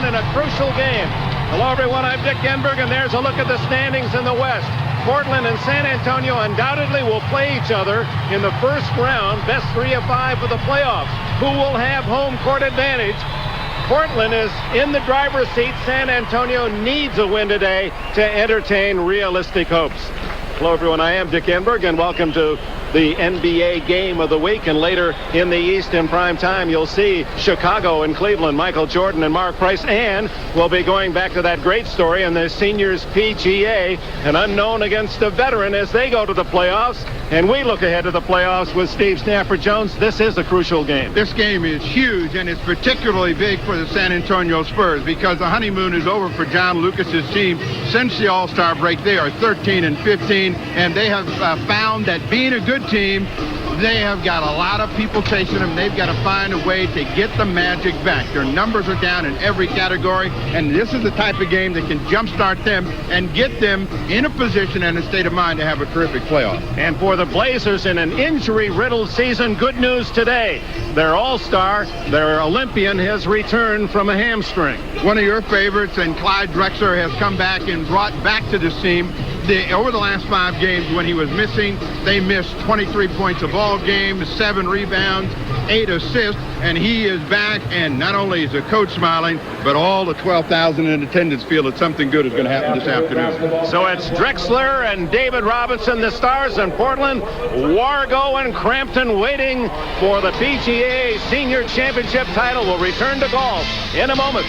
in a crucial game. Hello, everyone. I'm Dick Enberg, and there's a look at the standings in the West. Portland and San Antonio undoubtedly will play each other in the first round, best 3 of 5 for the playoffs. Who will have home court advantage? Portland is in the driver's seat. San Antonio needs a win today to entertain realistic hopes. Hello, everyone. I am Dick Enberg, and welcome to the NBA game of the week. And later in the East in prime time, you'll see Chicago and Cleveland, Michael Jordan and Mark Price. And we'll be going back to that great story in the seniors PGA, an unknown against a veteran as they go to the playoffs. And we look ahead to the playoffs with Steve Stafford-Jones. This is a crucial game. This game is huge, and it's particularly big for the San Antonio Spurs because the honeymoon is over for John Lucas's team. Since the All-Star break, they are 13-15, and they have found that being a good team, they have got a lot of people chasing them. They've got to find a way to get the magic back. Their numbers are down in every category, and this is the type of game that can jumpstart them and get them in a position and a state of mind to have a terrific playoff. And for the Blazers in an injury-riddled season, good news today. Their all-star, their Olympian, has returned from a hamstring. One of your favorites, and Clyde Drexler, has come back and brought back to this team. Over the last 5 games when he was missing, they missed 23 points a ball game, 7 rebounds, 8 assists, and he is back. And not only is the coach smiling, but all the 12,000 in attendance feel that something good is going to happen this afternoon. So it's Drexler and David Robinson, the stars in Portland, Wargo and Crampton waiting for the PGA Senior Championship title. Will return to golf in a moment.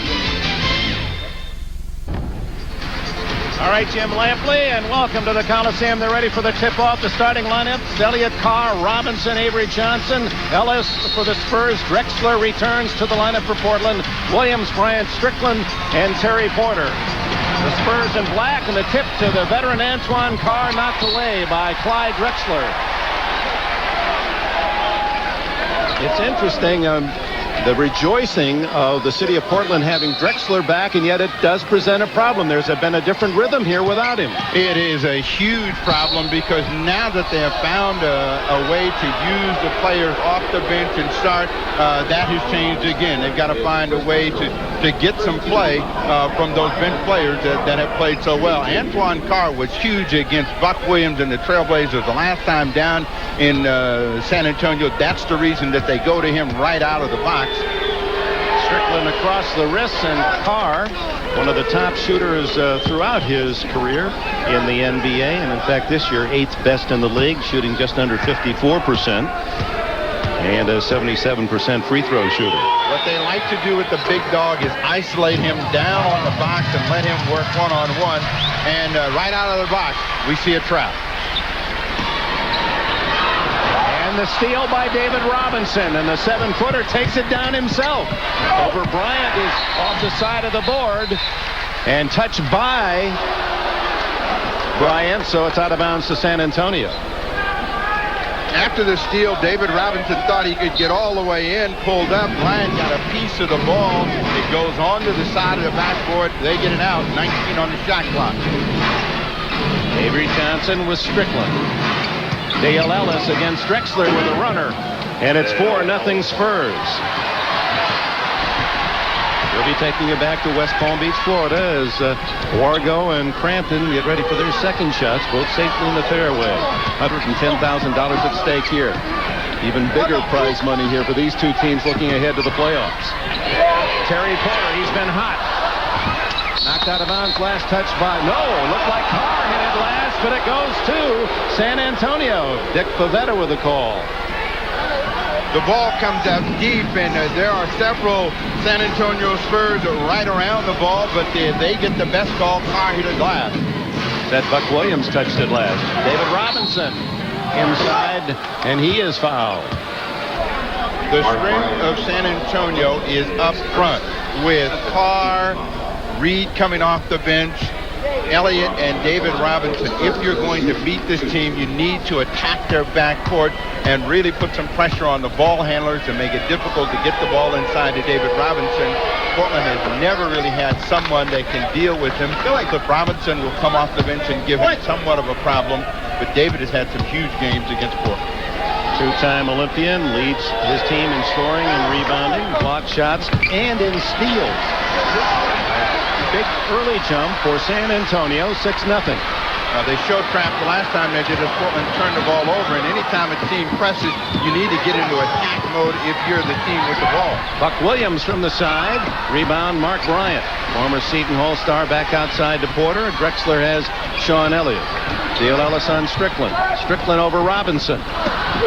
All right, Jim Lampley, and welcome to the Coliseum. They're ready for the tip-off. The starting lineups: Elliott, Carr, Robinson, Avery Johnson, Ellis for the Spurs. Drexler returns to the lineup for Portland. Williams, Bryant, Strickland, and Terry Porter. The Spurs in black, and the tip to the veteran Antoine Carr, knocked away by Clyde Drexler. It's interesting. The rejoicing of the city of Portland having Drexler back, and yet it does present a problem. There's been a different rhythm here without him. It is a huge problem because now that they have found a way to use the players off the bench and start, that has changed again. They've got to find a way to get some play from those bench players that have played so well. Antoine Carr was huge against Buck Williams and the Trailblazers the last time down in San Antonio. That's the reason that they go to him right out of the box. Strickland across the wrists, and Carr, one of the top shooters throughout his career in the NBA, and in fact this year 8th best in the league, shooting just under 54% and a 77% free throw shooter. What they like to do with the big dog is isolate him down on the box and let him work one-on-one, and right out of the box we see a trap. And the steal by David Robinson, and the 7-footer takes it down himself. Over Bryant is off the side of the board and touched by Bryant, so it's out of bounds to San Antonio. After the steal, David Robinson thought he could get all the way in, pulled up. Bryant got a piece of the ball. It goes onto the side of the backboard. They get it out. 19 on the shot clock. Avery Johnson with Strickland. Dale Ellis against Drexler with a runner, and it's 4-0 Spurs. We'll be taking you back to West Palm Beach, Florida, as Wargo and Crampton get ready for their second shots, both safely in the fairway. $110,000 at stake here. Even bigger prize money here for these two teams looking ahead to the playoffs. Terry Porter, he's been hot. Knocked out of bounds, last touch by, looked like Carr hit it last, but it goes to San Antonio. Dick Pavetta with a call. The ball comes out deep, and there are several San Antonio Spurs right around the ball, but they get the best call. Carr hit it last. That Buck Williams touched it last. David Robinson inside, and he is fouled. The strength of San Antonio is up front with Carr, Reed coming off the bench, Elliott and David Robinson. If you're going to beat this team, you need to attack their backcourt and really put some pressure on the ball handlers and make it difficult to get the ball inside to David Robinson. Portland has never really had someone that can deal with him. I feel like Cliff Robinson will come off the bench and give him somewhat of a problem, but David has had some huge games against Portland. Two-time Olympian, leads his team in scoring and rebounding, block shots, and in steals. big early jump for San Antonio, 6-0. They showed trap the last time they did it. Portland turned the ball over, and anytime a team presses, you need to get into attack mode if you're the team with the ball. Buck Williams from the side. Rebound, Mark Bryant. Former Seton Hall star back outside to Porter. Drexler has Sean Elliott. Dale Ellis on Strickland. Strickland over Robinson.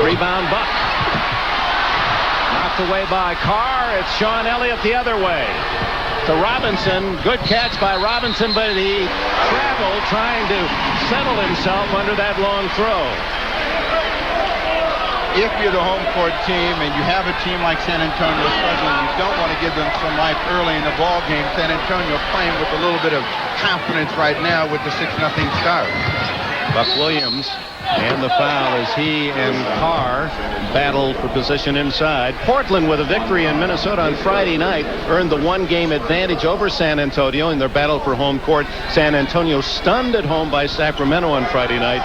Rebound, Buck. Knocked away by Carr. It's Sean Elliott the other way. To Robinson. Good catch by Robinson, but he traveled trying to settle himself under that long throw. If you're the home court team and you have a team like San Antonio struggling, you don't want to give them some life early in the ball game. San Antonio playing with a little bit of confidence right now with the 6-0 start. Buck Williams and the foul as he and Carr battled for position inside. Portland, with a victory in Minnesota on Friday night, earned the one-game advantage over San Antonio in their battle for home court. San Antonio stunned at home by Sacramento on Friday night,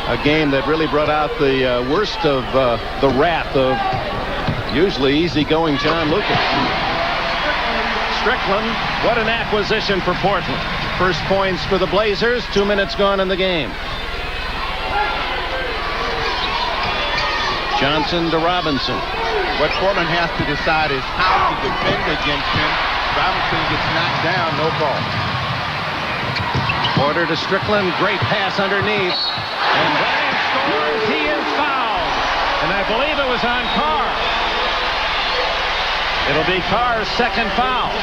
a game that really brought out the worst of the wrath of usually easygoing John Lucas. Strickland, what an acquisition for Portland. First points for the Blazers, 2 minutes gone in the game. Johnson to Robinson. What Portland has to decide is how to defend against him. Robinson gets knocked down, no call. Porter to Strickland, great pass underneath. And Bryant scores, he is fouled. And I believe it was on Carr. It'll be Carr's second foul.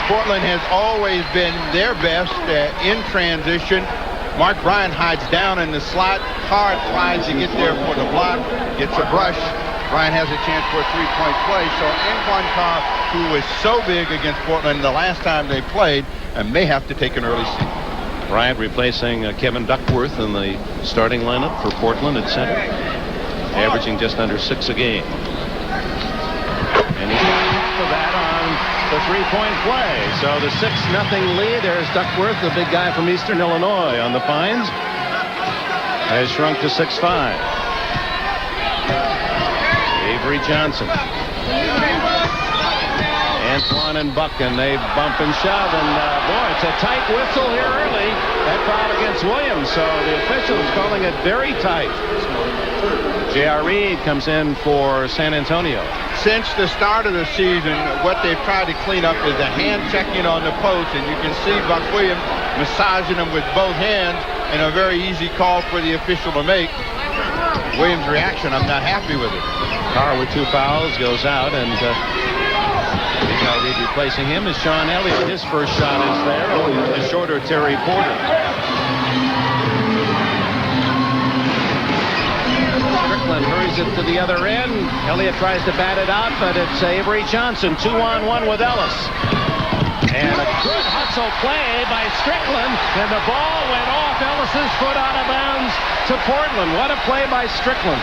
Portland has always been their best in transition. Mark Bryant hides down in the slot. Carr tries to get there for the block. Gets a brush. Bryant has a chance for a three-point play. So Anquan Carr, who was so big against Portland the last time they played, may have to take an early seat. Bryant replacing Kevin Duckworth in the starting lineup for Portland at center, averaging just under 6 a game. And he's for that on the three-point play. So the 6-0 lead. There's Duckworth, the big guy from Eastern Illinois on the Pines, has shrunk to 6'5". Avery Johnson. Antoine and Buck, and they bump and shove, and boy, it's a tight whistle here early. That foul against Williams, so the officials calling it very tight. J.R. Reed comes in for San Antonio. Since the start of the season, what they've tried to clean up is the hand checking on the post, and you can see Buck Williams massaging them with both hands, and a very easy call for the official to make. Williams' reaction, I'm not happy with it. Carr with 2 fouls goes out, and J.R. Reed replacing him is Sean Elliott. His first shot is there. The shorter Terry Porter. Strickland hurries it to the other end. Elliott tries to bat it out, but it's Avery Johnson 2-on-1 with Ellis. And a good hustle play by Strickland, and the ball went off Ellis's foot out of bounds to Portland. What a play by Strickland.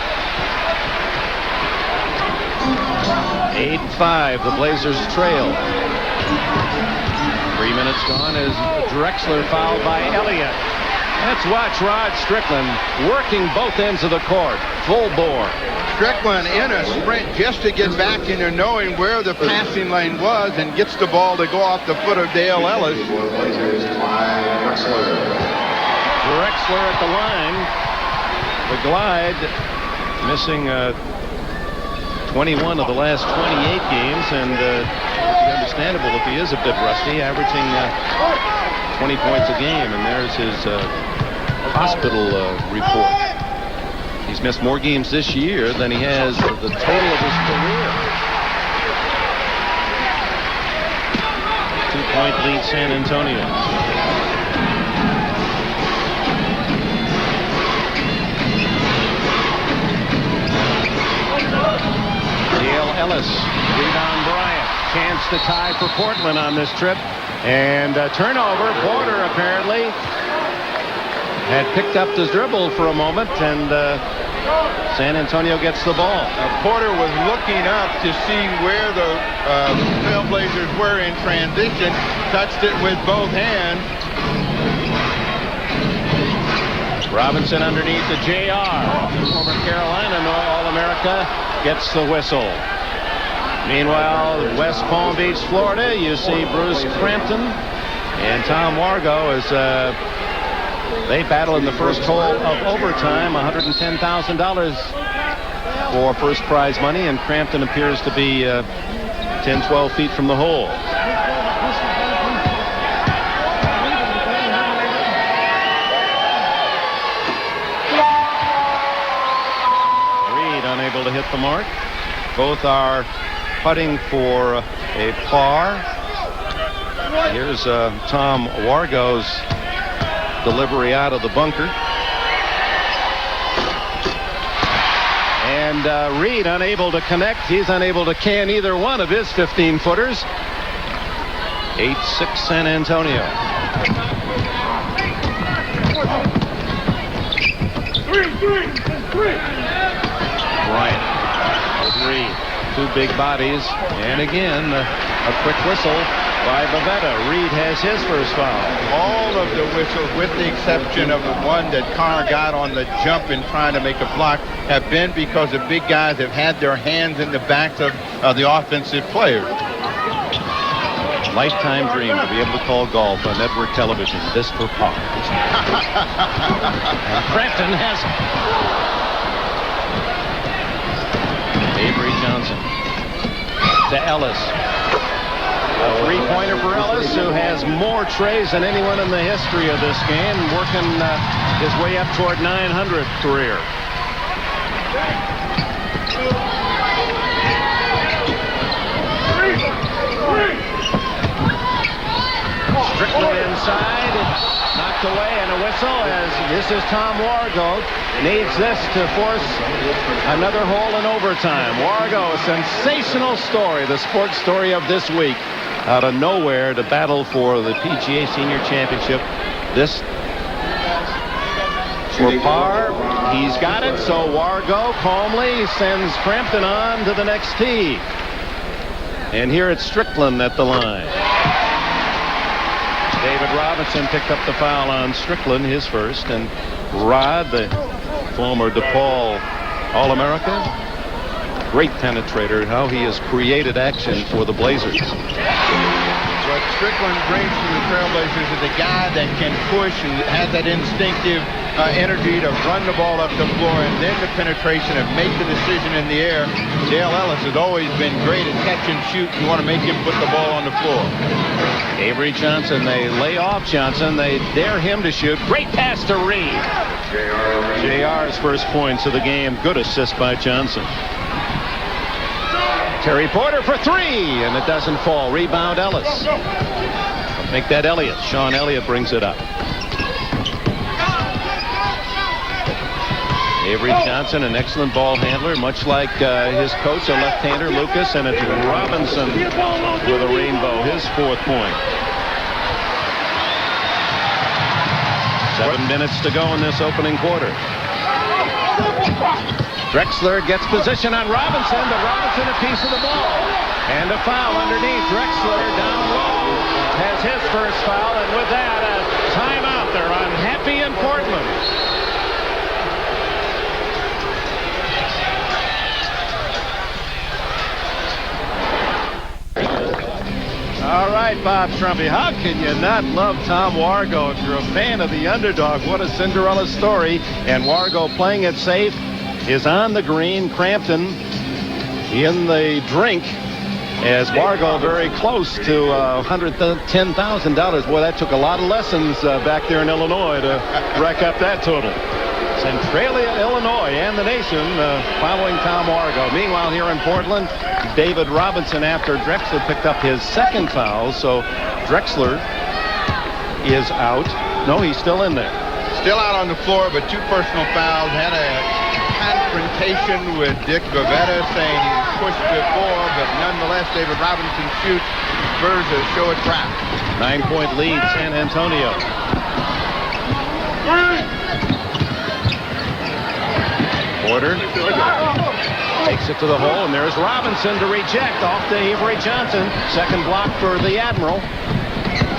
8-5, the Blazers trail. 3 minutes gone as Drexler fouled by Elliott. Let's watch Rod Strickland working both ends of the court, full bore. Strickland in a sprint just to get back in there, knowing where the passing lane was, and gets the ball to go off the foot of Dale Ellis. Drexler at the line. The glide missing 21 of the last 28 games, and it's understandable if he is a bit rusty, averaging 20 points a game, and there's his hospital report. He's missed more games this year than he has the total of his career. 2-point lead San Antonio. Dale Ellis, rebound Bryant. Chance to tie for Portland on this trip. And turnover. Porter apparently had picked up the dribble for a moment, and San Antonio gets the ball. Porter was looking up to see where the Trailblazers were in transition. Touched it with both hands. Robinson underneath to J.R. Former Carolina All-America gets the whistle. Meanwhile, West Palm Beach, Florida, you see Bruce Crampton and Tom Wargo as they battle in the first hole of overtime, $110,000 for first prize money, and Crampton appears to be 10, 12 feet from the hole. Reed unable to hit the mark. Both are putting for a par. Here's Tom Wargo's delivery out of the bunker. And Reed unable to connect. He's unable to can either one of his 15-footers. 8-6 San Antonio. Bryant with Reed. Two big bodies. And again, a quick whistle by Bavetta. Reed has his first foul. All of the whistles, with the exception of the one that Carr got on the jump in trying to make a block, have been because the big guys have had their hands in the backs of the offensive players. Lifetime dream to be able to call golf on network television. This for Carr. And Crampton has it. Avery Johnson to Ellis. A three-pointer for Ellis, who has more trays than anyone in the history of this game, working his way up toward 900th career. Strickland inside, knocked away, and a whistle as this is Tom Wargo. Needs this to force another hole in overtime. Wargo, a sensational story, the sports story of this week. Out of nowhere to battle for the PGA Senior Championship. This for par. He's got it, so Wargo calmly sends Crampton on to the next tee. And here it's Strickland at the line. David Robinson picked up the foul on Strickland, his first. And Rod, the former DePaul All-America, great penetrator, how he has created action for the Blazers. What Strickland brings to the Trailblazers is a guy that can push and has that instinctive energy to run the ball up the floor, and then the penetration and make the decision in the air. Dale Ellis has always been great at catch and shoot. You want to make him put the ball on the floor. Avery Johnson, they lay off Johnson. They dare him to shoot. Great pass to Reed. JR's first points of the game. Good assist by Johnson. Terry Porter for three, and it doesn't fall. Rebound Ellis. Make that Elliott. Sean Elliott brings it up. Avery Johnson, an excellent ball handler, much like his coach, a left-hander, Lucas, and it's Robinson with a rainbow, his fourth point. 7 minutes to go in this opening quarter. Drexler gets position on Robinson, but Robinson a piece of the ball. And a foul underneath. Drexler down low has his first foul, and with that, a timeout. They're unhappy in Portland. All right, Bob Trumpy, how can you not love Tom Wargo if you're a fan of the underdog? What a Cinderella story. And Wargo playing it safe is on the green. Crampton in the drink as Wargo very close to $110,000. Boy, that took a lot of lessons back there in Illinois to rack up that total. Centralia, Illinois, and the nation following Tom Wargo. Meanwhile, here in Portland, David Robinson, after Drexler picked up his second foul, so Drexler is out. No, he's still in there. Still out on the floor, but two personal fouls. Had a confrontation with Dick Bavetta, saying he was pushed before, but nonetheless, David Robinson shoots. Spurs show a trap. 9-point lead, San Antonio. Porter takes it to the hole, and there's Robinson to reject off to Avery Johnson. Second block for the Admiral.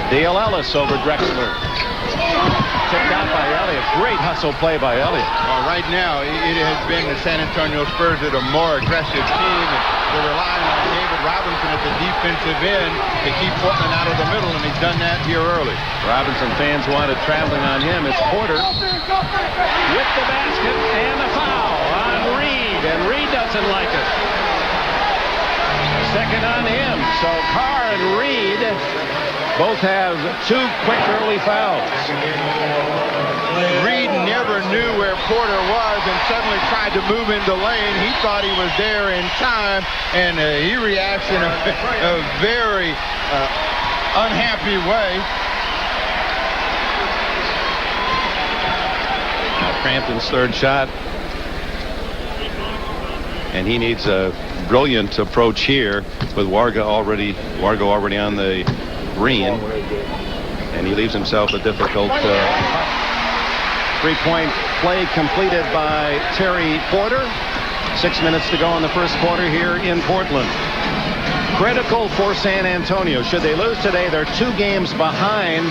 Dale Ellis over Drexler. tipped out by Elliott. Great hustle play by Elliott. Right now, it has been the San Antonio Spurs that are a more aggressive team. And they're relying on David Robinson at the defensive end to keep Portland out of the middle, and he's done that here early. Robinson fans wanted traveling on him. It's Porter with the basket and the foul on Reed, and Reed doesn't like it. Second on him. So Carr and Reed both have 2 quick early fouls. Reed never knew where Porter was and suddenly tried to move into lane. He thought he was there in time, and he reacts in a very unhappy way. Now Crampton's third shot, and he needs a brilliant approach here with Wargo already on the green, and he leaves himself a difficult three-point play completed by Terry Porter. 6 minutes to go in the first quarter here in Portland. Critical for San Antonio. Should they lose today, they're 2 games behind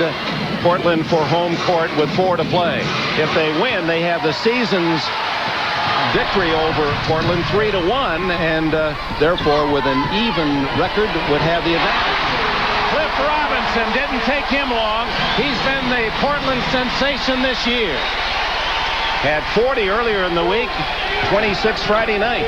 Portland for home court with 4 to play. If they win, they have the season's victory over Portland 3-1, and therefore with an even record would have the advantage. Cliff Robinson, didn't take him long. He's been the Portland sensation this year. Had 40 earlier in the week, 26 Friday night.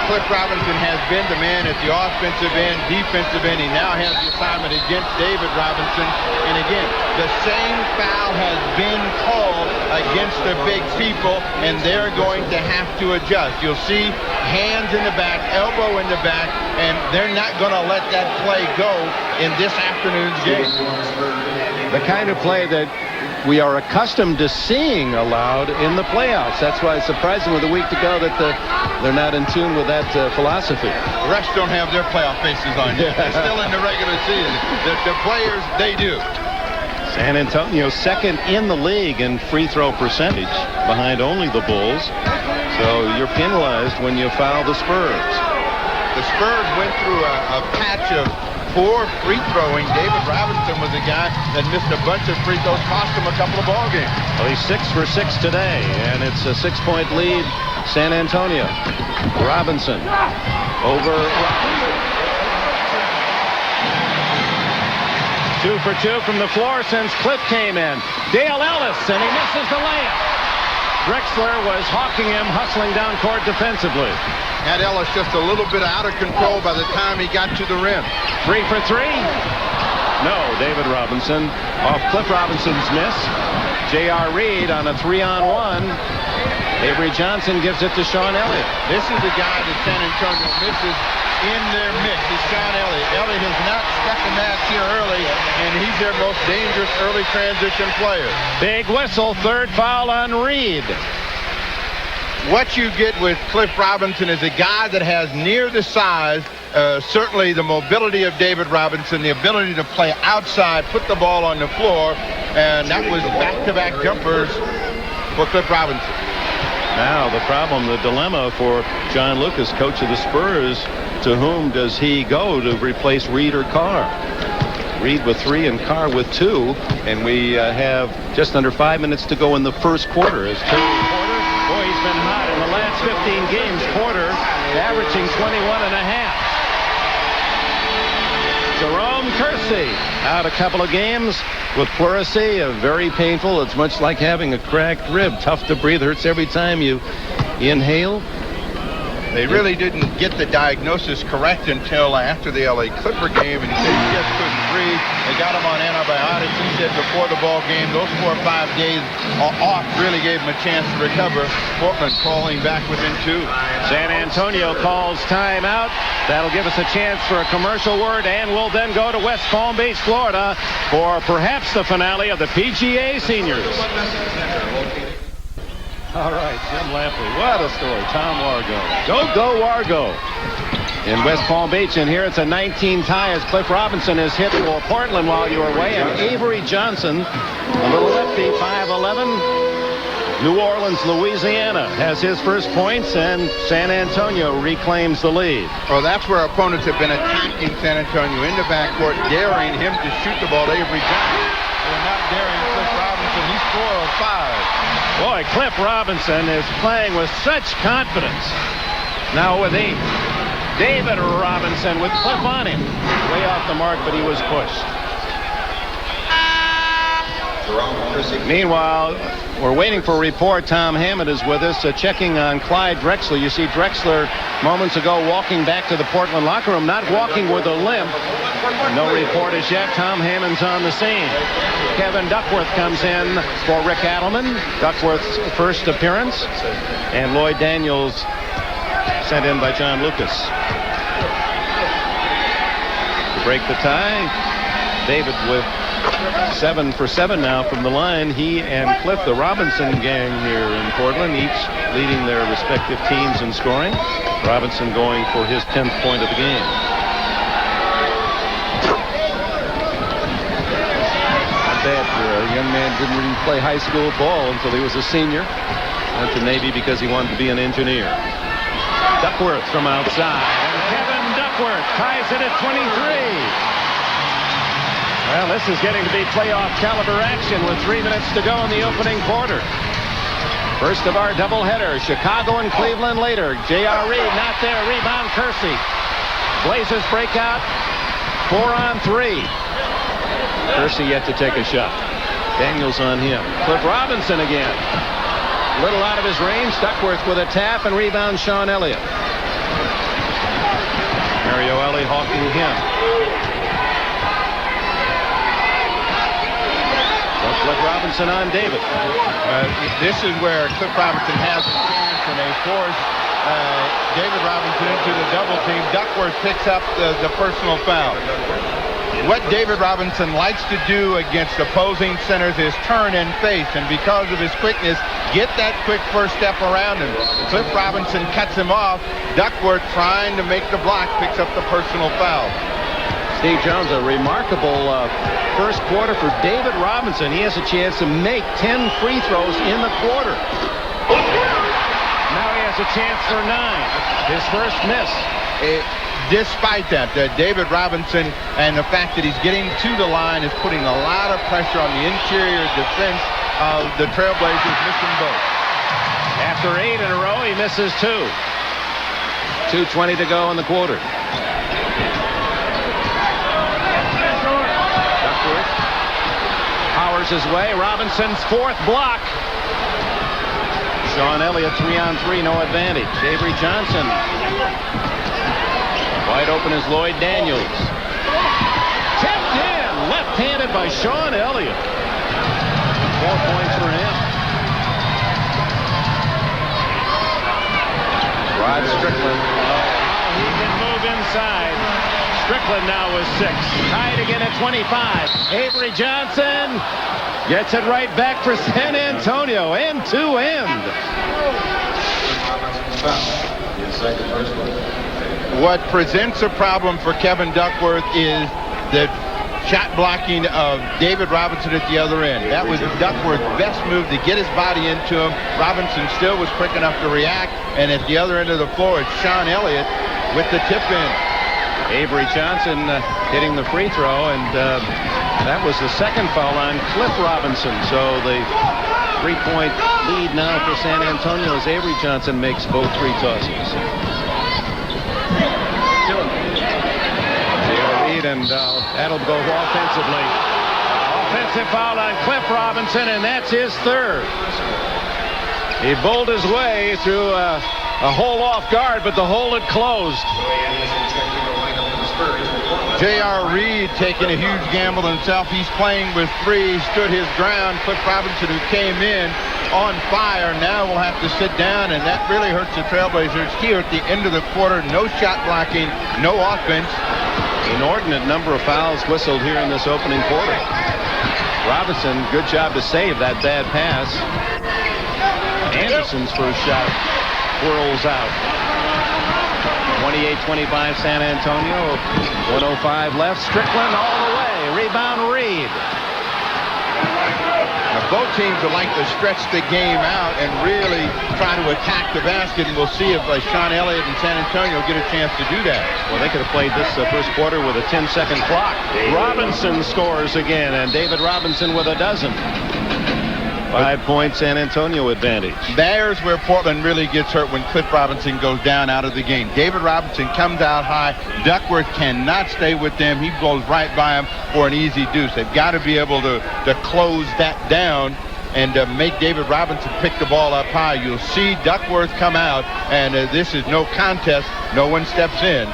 Cliff Robinson has been the man at the offensive end, defensive end. He now has the assignment against David Robinson. And again, the same foul has been called against the big people, and they're going to have to adjust. You'll see hands in the back, elbow in the back, and they're not going to let that play go in this afternoon's game. The kind of play that we are accustomed to seeing allowed in the playoffs. That's why it's surprising with a week to go that they're not in tune with that philosophy. The rest don't have their playoff faces on yet. They're still in the regular season. The players, they do. San Antonio second in the league in free throw percentage, behind only the Bulls. So you're penalized when you foul the Spurs. The Spurs went through a patch of poor free throwing. David Robinson was a guy that missed a bunch of free throws, cost him a couple of ball games. Well, he's 6 for 6 today, and it's a 6-point lead, San Antonio. Robinson over. 2 for 2 from the floor since Cliff came in. Dale Ellis, and he misses the layup. Drexler was hawking him, hustling down court defensively. Had Ellis just a little bit out of control by the time he got to the rim. 3 for 3. No, David Robinson off Cliff Robinson's miss. J.R. Reed on a 3-on-1. Avery Johnson gives it to Sean Elliott. This is the guy that San Antonio misses in their mix, is Sean Elliott. Elliott has not struck a match here early, and he's their most dangerous early transition player. Big whistle, third foul on Reed. What you get with Cliff Robinson is a guy that has near the size, certainly the mobility of David Robinson, the ability to play outside, put the ball on the floor, and that was back-to-back jumpers for Cliff Robinson. Now the problem, the dilemma for John Lucas, coach of the Spurs, to whom does he go to replace Reed or Carr? Reed with 3 and Carr with 2, and we have just under 5 minutes to go in the first quarter. As Terry Porter, boy, he's been hot in the last 15 games. Porter averaging 21.5. Jerome Kersey out a couple of games with pleurisy, very painful. It's much like having a cracked rib. Tough to breathe, hurts every time you inhale. They really didn't get the diagnosis correct until after the LA Clipper game, and he said he just couldn't breathe. They got him on antibiotics. He said before the ball game, those 4 or 5 days off really gave him a chance to recover. Portland falling back within 2. San Antonio calls timeout. That'll give us a chance for a commercial word, and we'll then go to West Palm Beach, Florida, for perhaps the finale of the PGA Seniors. All right, Jim Lampley. What a story. Tom Wargo. Go Wargo. In West Palm Beach, and here it's a 19 tie as Cliff Robinson is hit for Portland while you were away, and Avery Johnson, a little lefty, 5'11". New Orleans, Louisiana has his first points, and San Antonio reclaims the lead. Well, that's where opponents have been attacking San Antonio in the backcourt, daring him to shoot the ball. Avery Johnson, they're not daring Cliff Robinson Robinson. He's 4 of 5. Boy, Cliff Robinson is playing with such confidence. Now with 8. David Robinson with Cliff on him. Way off the mark, but he was pushed. Meanwhile, we're waiting for a report. Tom Hammond is with us, checking on Clyde Drexler. You see Drexler moments ago walking back to the Portland locker room, not walking with a limp. No report as yet. Tom Hammond's on the scene. Kevin Duckworth comes in for Rick Adelman. Duckworth's first appearance. And Lloyd Daniels sent in by John Lucas. To break the tie, David with 7 for 7 now from the line. He and Cliff, the Robinson gang here in Portland, each leading their respective teams in scoring. Robinson going for his 10th point of the game. Not bad for a young man. Didn't really play high school ball until he was a senior. Went to Navy because he wanted to be an engineer. Duckworth from outside. And Kevin Duckworth ties it at 23. Well, this is getting to be playoff caliber action with 3 minutes to go in the opening quarter. First of our doubleheader, Chicago and Cleveland later. J.R. Reed not there. Rebound Kersey. Blazers break out. 4 on 3. Kersey yet to take a shot. Daniels on him. Cliff Robinson again. Little out of his range. Duckworth with a tap and rebound Sean Elliott. Mario Elie hawking him. Cliff Robinson on David. This is where Cliff Robinson has a chance, and they force David Robinson into the double team. Duckworth picks up the personal foul. What David Robinson likes to do against opposing centers is turn and face, and because of his quickness, get that quick first step around him. Cliff Robinson cuts him off. Duckworth, trying to make the block, picks up the personal foul. Steve Jones, a remarkable first quarter for David Robinson. He has a chance to make 10 free throws in the quarter. Now he has a chance for 9. His first miss. Despite that, David Robinson and the fact that he's getting to the line is putting a lot of pressure on the interior defense of the Trailblazers, missing both. After 8 in a row, he misses 2. 2:20 to go in the quarter. Powers his way. Robinson's 4th block. Sean Elliott 3 on 3, no advantage. Avery Johnson. Wide open is Lloyd Daniels. Tipped in. Left-handed by Sean Elliott. 4 points for him. Rod Strickland. He can move inside. Strickland now with 6. Tied again at 25. Avery Johnson gets it right back for San Antonio. End to end. What presents a problem for Kevin Duckworth is the shot blocking of David Robinson at the other end. That was Duckworth's best move to get his body into him. Robinson still was quick enough to react. And at the other end of the floor, it's Sean Elliott with the tip in. Avery Johnson hitting the free throw, and that was the second foul on Cliff Robinson. So the 3-point lead now for San Antonio as Avery Johnson makes both 3 tosses. Reed, and that'll go offensively. Offensive foul on Cliff Robinson, and that's his 3rd. He bowled his way through a hole off guard, but the hole had closed. J.R. Reed taking a huge gamble himself. He's playing with 3, stood his ground. Cliff Robinson, who came in on fire, now will have to sit down, and that really hurts the Trailblazers here at the end of the quarter. No shot blocking, no offense. Inordinate number of fouls whistled here in this opening quarter. Robinson, good job to save that bad pass. Anderson's first shot whirls out. 28-25 San Antonio. 1:05 left. Strickland all the way. Rebound Reed. Now both teams would like to stretch the game out and really try to attack the basket, and we'll see if Sean Elliott and San Antonio get a chance to do that. Well, they could have played this first quarter with a 10-second clock. Robinson scores again, and David Robinson with a dozen. 5-point San Antonio advantage. There's where Portland really gets hurt when Cliff Robinson goes down out of the game. David Robinson comes out high. Duckworth cannot stay with them. He blows right by him for an easy deuce. They've got to be able to close that down and make David Robinson pick the ball up high. You'll see Duckworth come out, and this is no contest. No one steps in.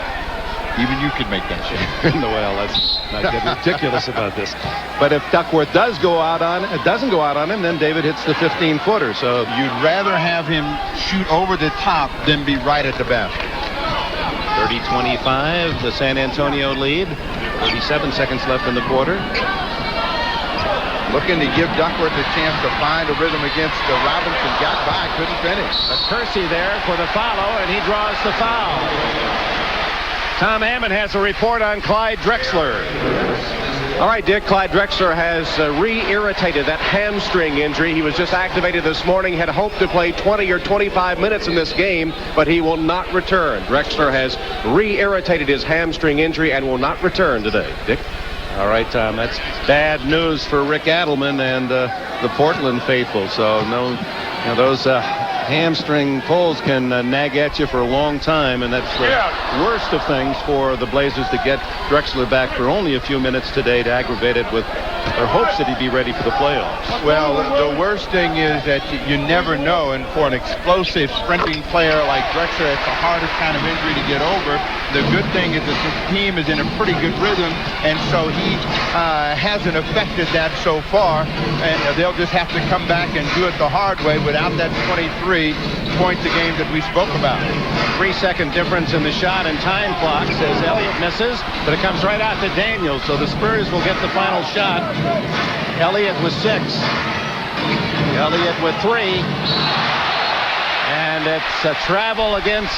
Even you could make that shot. Well, let's not get ridiculous about this. But if Duckworth doesn't go out on him, then David hits the 15-footer. So you'd rather have him shoot over the top than be right at the basket. 30-25, the San Antonio lead. 37 seconds left in the quarter. Looking to give Duckworth a chance to find a rhythm against Robinson. Got by, couldn't finish. Kersey there for the follow, and he draws the foul. Tom Hammond has a report on Clyde Drexler. All right, Dick, Clyde Drexler has re-irritated that hamstring injury. He was just activated this morning, had hoped to play 20 or 25 minutes in this game, but he will not return. Drexler has re-irritated his hamstring injury and will not return today. Dick? All right, Tom, that's bad news for Rick Adelman and the Portland faithful. So those hamstring pulls can nag at you for a long time, and that's the worst of things for the Blazers to get Drexler back for only a few minutes today to aggravate it with their hopes that he'd be ready for the playoffs. Well, the worst thing is that you never know, and for an explosive sprinting player like Drexler, it's the hardest kind of injury to get over. The good thing is that this team is in a pretty good rhythm, and so he hasn't affected that so far, and they'll just have to come back and do it the hard way without that 23 points a game that we spoke about. 3-second difference in the shot and time clock says Elliott misses, but it comes right out to Daniels, so the Spurs will get the final shot. Elliott with 6. Elliott with 3. And it's a travel against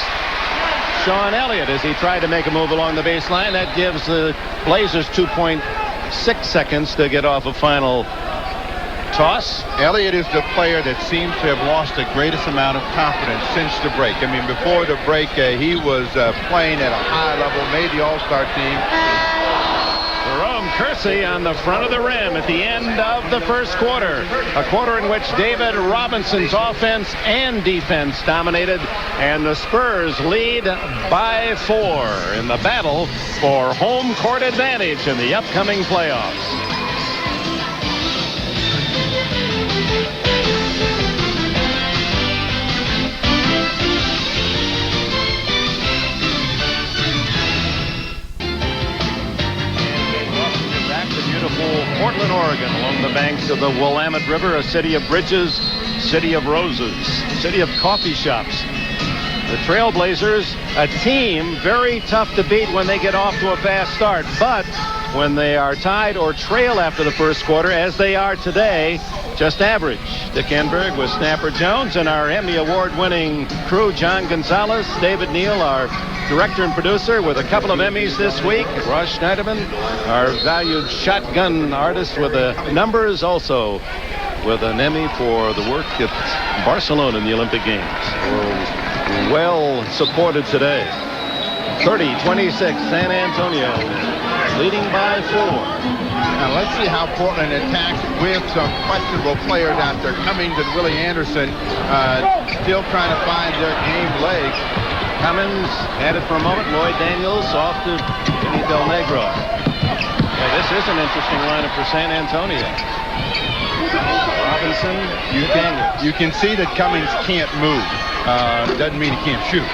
Sean Elliott as he tried to make a move along the baseline. That gives the Blazers 2.6 seconds to get off a final toss. Elliott is the player that seems to have lost the greatest amount of confidence since the break. I mean, before the break, he was playing at a high level, made the All-Star team. Jerome Kersey on the front of the rim at the end of the first quarter. A quarter in which David Robinson's offense and defense dominated, and the Spurs lead by 4 in the battle for home court advantage in the upcoming playoffs. Portland, Oregon, along the banks of the Willamette River, a city of bridges, city of roses, city of coffee shops. The Trailblazers, a team very tough to beat when they get off to a fast start, but when they are tied or trail after the first quarter, as they are today, just average. Dick Enberg with Snapper Jones and our Emmy Award-winning crew, John Gonzalez, David Neal, our director and producer with a couple of Emmys this week. Ross Schneiderman, our valued shotgun artist with the numbers, also with an Emmy for the work at Barcelona in the Olympic Games. Well supported today. 30-26, San Antonio leading by 4. Now let's see how Portland attacks with some questionable players out there. Cummings and Willie Anderson still trying to find their game legs. Cummins had it for a moment. Lloyd Daniels off to Vinny Del Negro. Yeah, this is an interesting lineup for San Antonio. Robinson, Daniels. You can see that Cummings can't move. Doesn't mean he can't shoot.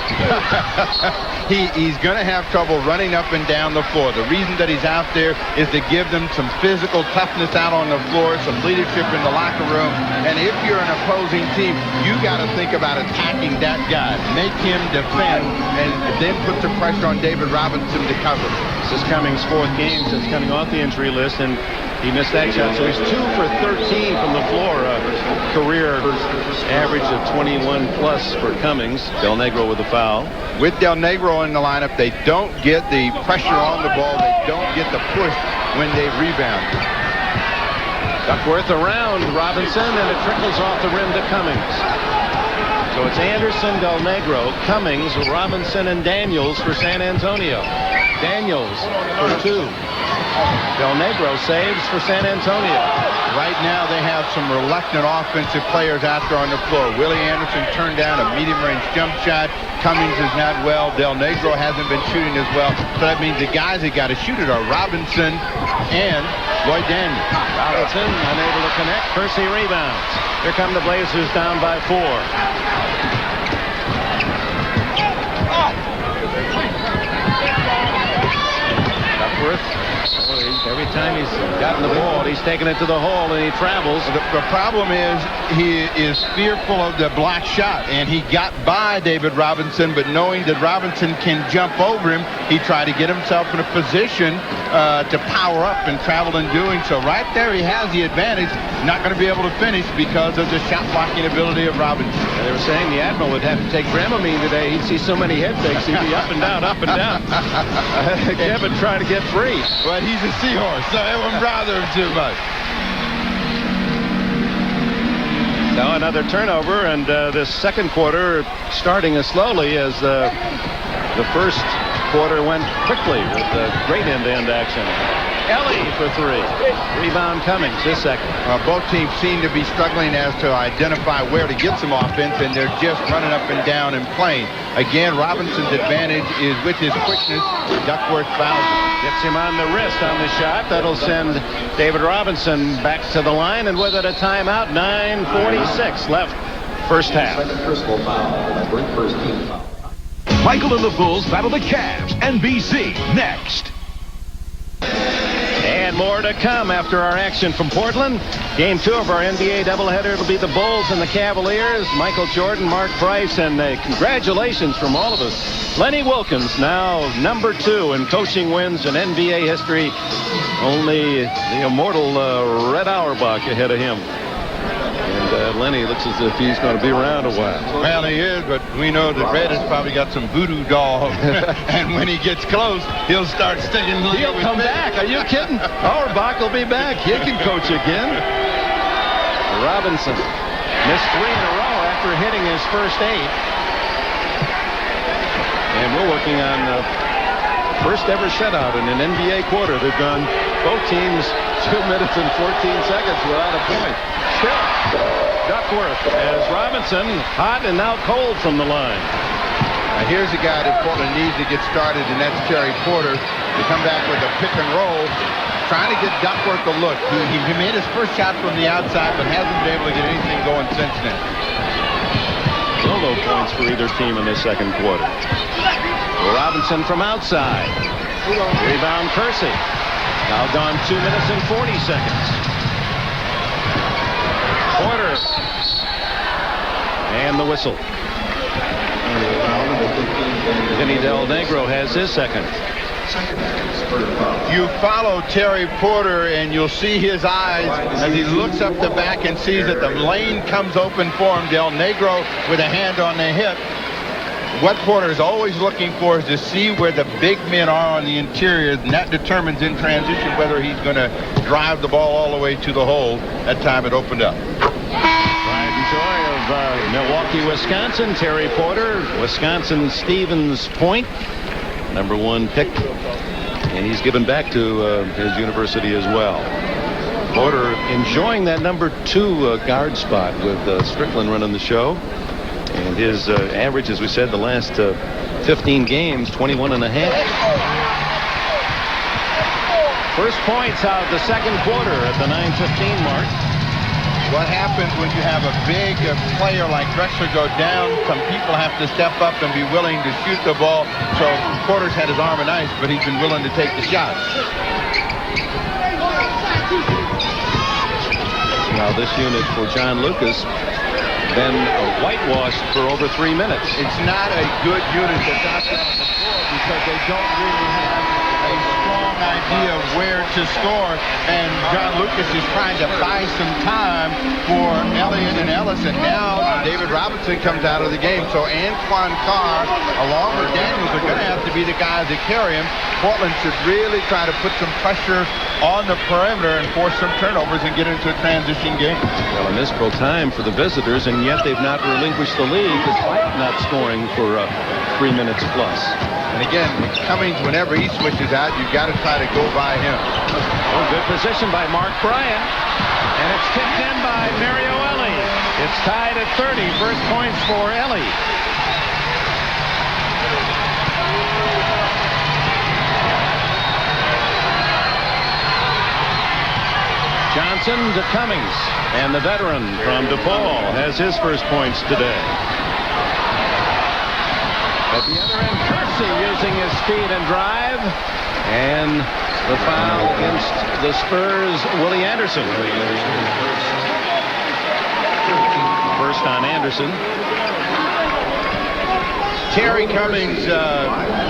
He's going to have trouble running up and down the floor. The reason that he's out there is to give them some physical toughness out on the floor, some leadership in the locker room. And if you're an opposing team, you got to think about attacking that guy. Make him defend and then put the pressure on David Robinson to cover. This is Cummings' 4th game since coming off the injury list, and he missed that shot, so he's 2 for 13 from the floor. A career average of 21 plus for Cummings. Del Negro with the foul. With Del Negro in the lineup, they don't get the pressure on the ball. They don't get the push when they rebound. Duckworth around Robinson, and it trickles off the rim to Cummings. So it's Anderson, Del Negro, Cummings, Robinson, and Daniels for San Antonio. Daniels for 2. Del Negro saves for San Antonio. right now they have some reluctant offensive players out there on the floor. Willie Anderson turned down a medium-range jump shot. Cummings is not well. Del Negro hasn't been shooting as well. So that means the guys that got to shoot it are Robinson and Lloyd Daniels. Robinson unable to connect. Percy rebounds. Here come the Blazers down by 4. Duckworth. Every time he's gotten the ball, he's taken it to the hole and he travels. The problem is he is fearful of the block shot, and he got by David Robinson, but knowing that Robinson can jump over him, he tried to get himself in a position to power up and travel in doing so. Right there he has the advantage. Not going to be able to finish because of the shot blocking ability of Robinson. They were saying the Admiral would have to take Dramamine today. He'd see so many head fakes. He'd be up and down, up and down. Kevin trying to get free. But he's a seahorse, so it wouldn't bother him too much. Now another turnover, and this second quarter starting as slowly as the first quarter went quickly with great end-to-end action. Ellie for 3. Rebound Cummings, his second. Both teams seem to be struggling as to identify where to get some offense, and they're just running up and down and playing. Again, Robinson's advantage is with his quickness. Duckworth fouls him. Gets him on the wrist on the shot. That'll send David Robinson back to the line, and with it a timeout. 9:46 left, first half. Personal foul. First team foul. Michael and the Bulls battle the Cavs. NBC next. And more to come after our action from Portland. Game 2 of our NBA doubleheader. It'll be the Bulls and the Cavaliers. Michael Jordan, Mark Price, and congratulations from all of us. Lenny Wilkins, now number 2 in coaching wins in NBA history. Only the immortal Red Auerbach ahead of him. And Lenny looks as if he's going to be around a while. Well, he is, but we know that Red has probably got some voodoo dolls. And when he gets close, he'll start sticking. He'll come back. Are you kidding? Auerbach will be back. He can coach again. Robinson missed 3 in a row after hitting his first 8. And we're working on the first ever shutout in an NBA quarter. They've gone both teams 2 minutes and 14 seconds without a point. Still, Duckworth as Robinson hot and now cold from the line. Now here's a guy that Portland needs to get started, and that's Terry Porter. To come back with a pick and roll, trying to get Duckworth a look. He made his first shot from the outside, but hasn't been able to get anything going since then. Still no points for either team in the second quarter. Robinson from outside. Rebound Percy. Now gone 2 minutes and 40 seconds. Porter. And the whistle. Vinny Del Negro has his second. You follow Terry Porter and you'll see his eyes as he looks up the back and sees that the lane comes open for him. Del Negro with a hand on the hip. What Porter is always looking for is to see where the big men are on the interior, and that determines in transition whether he's going to drive the ball all the way to the hole. That time it opened up. Pride and joy of Milwaukee, Wisconsin. Terry Porter, Wisconsin Stevens Point, number 1 pick, and he's given back to his university as well. Porter enjoying that number 2 guard spot with Strickland running the show. And his average, as we said, the last 15 games, 21 and a half. First points out of the second quarter at the 9:15 mark. What happens when you have a big player like Drexler go down? Some people have to step up and be willing to shoot the ball. So Porter's had his arm in ice, but he's been willing to take the shot. Now this unit for John Lucas been whitewashed for over 3 minutes. It's not a good unit that's out there on the floor because they don't really have a strong idea of where to score, and John Lucas is trying to buy some time for Elliott and Ellis, and now David Robinson comes out of the game. So Antoine Carr, along with Daniels, are going to have to be the guys that carry him. Portland should really try to put some pressure on the perimeter and force some turnovers and get into a transition game. Well, an ISPRO time for the visitors, and yet they've not relinquished the lead despite not scoring for 3 minutes plus. And again, Cummings, whenever he switches out, you've got to try to go by him. Oh, good position by Mark Bryant. And it's kicked in by Mario Ellie. It's tied at 30. First points for Ellie. Johnson to Cummings, and the veteran from DePaul has his first points today. At the other end, Kersey using his speed and drive, and the foul against the Spurs, Willie Anderson. First on Anderson. Terry Cummings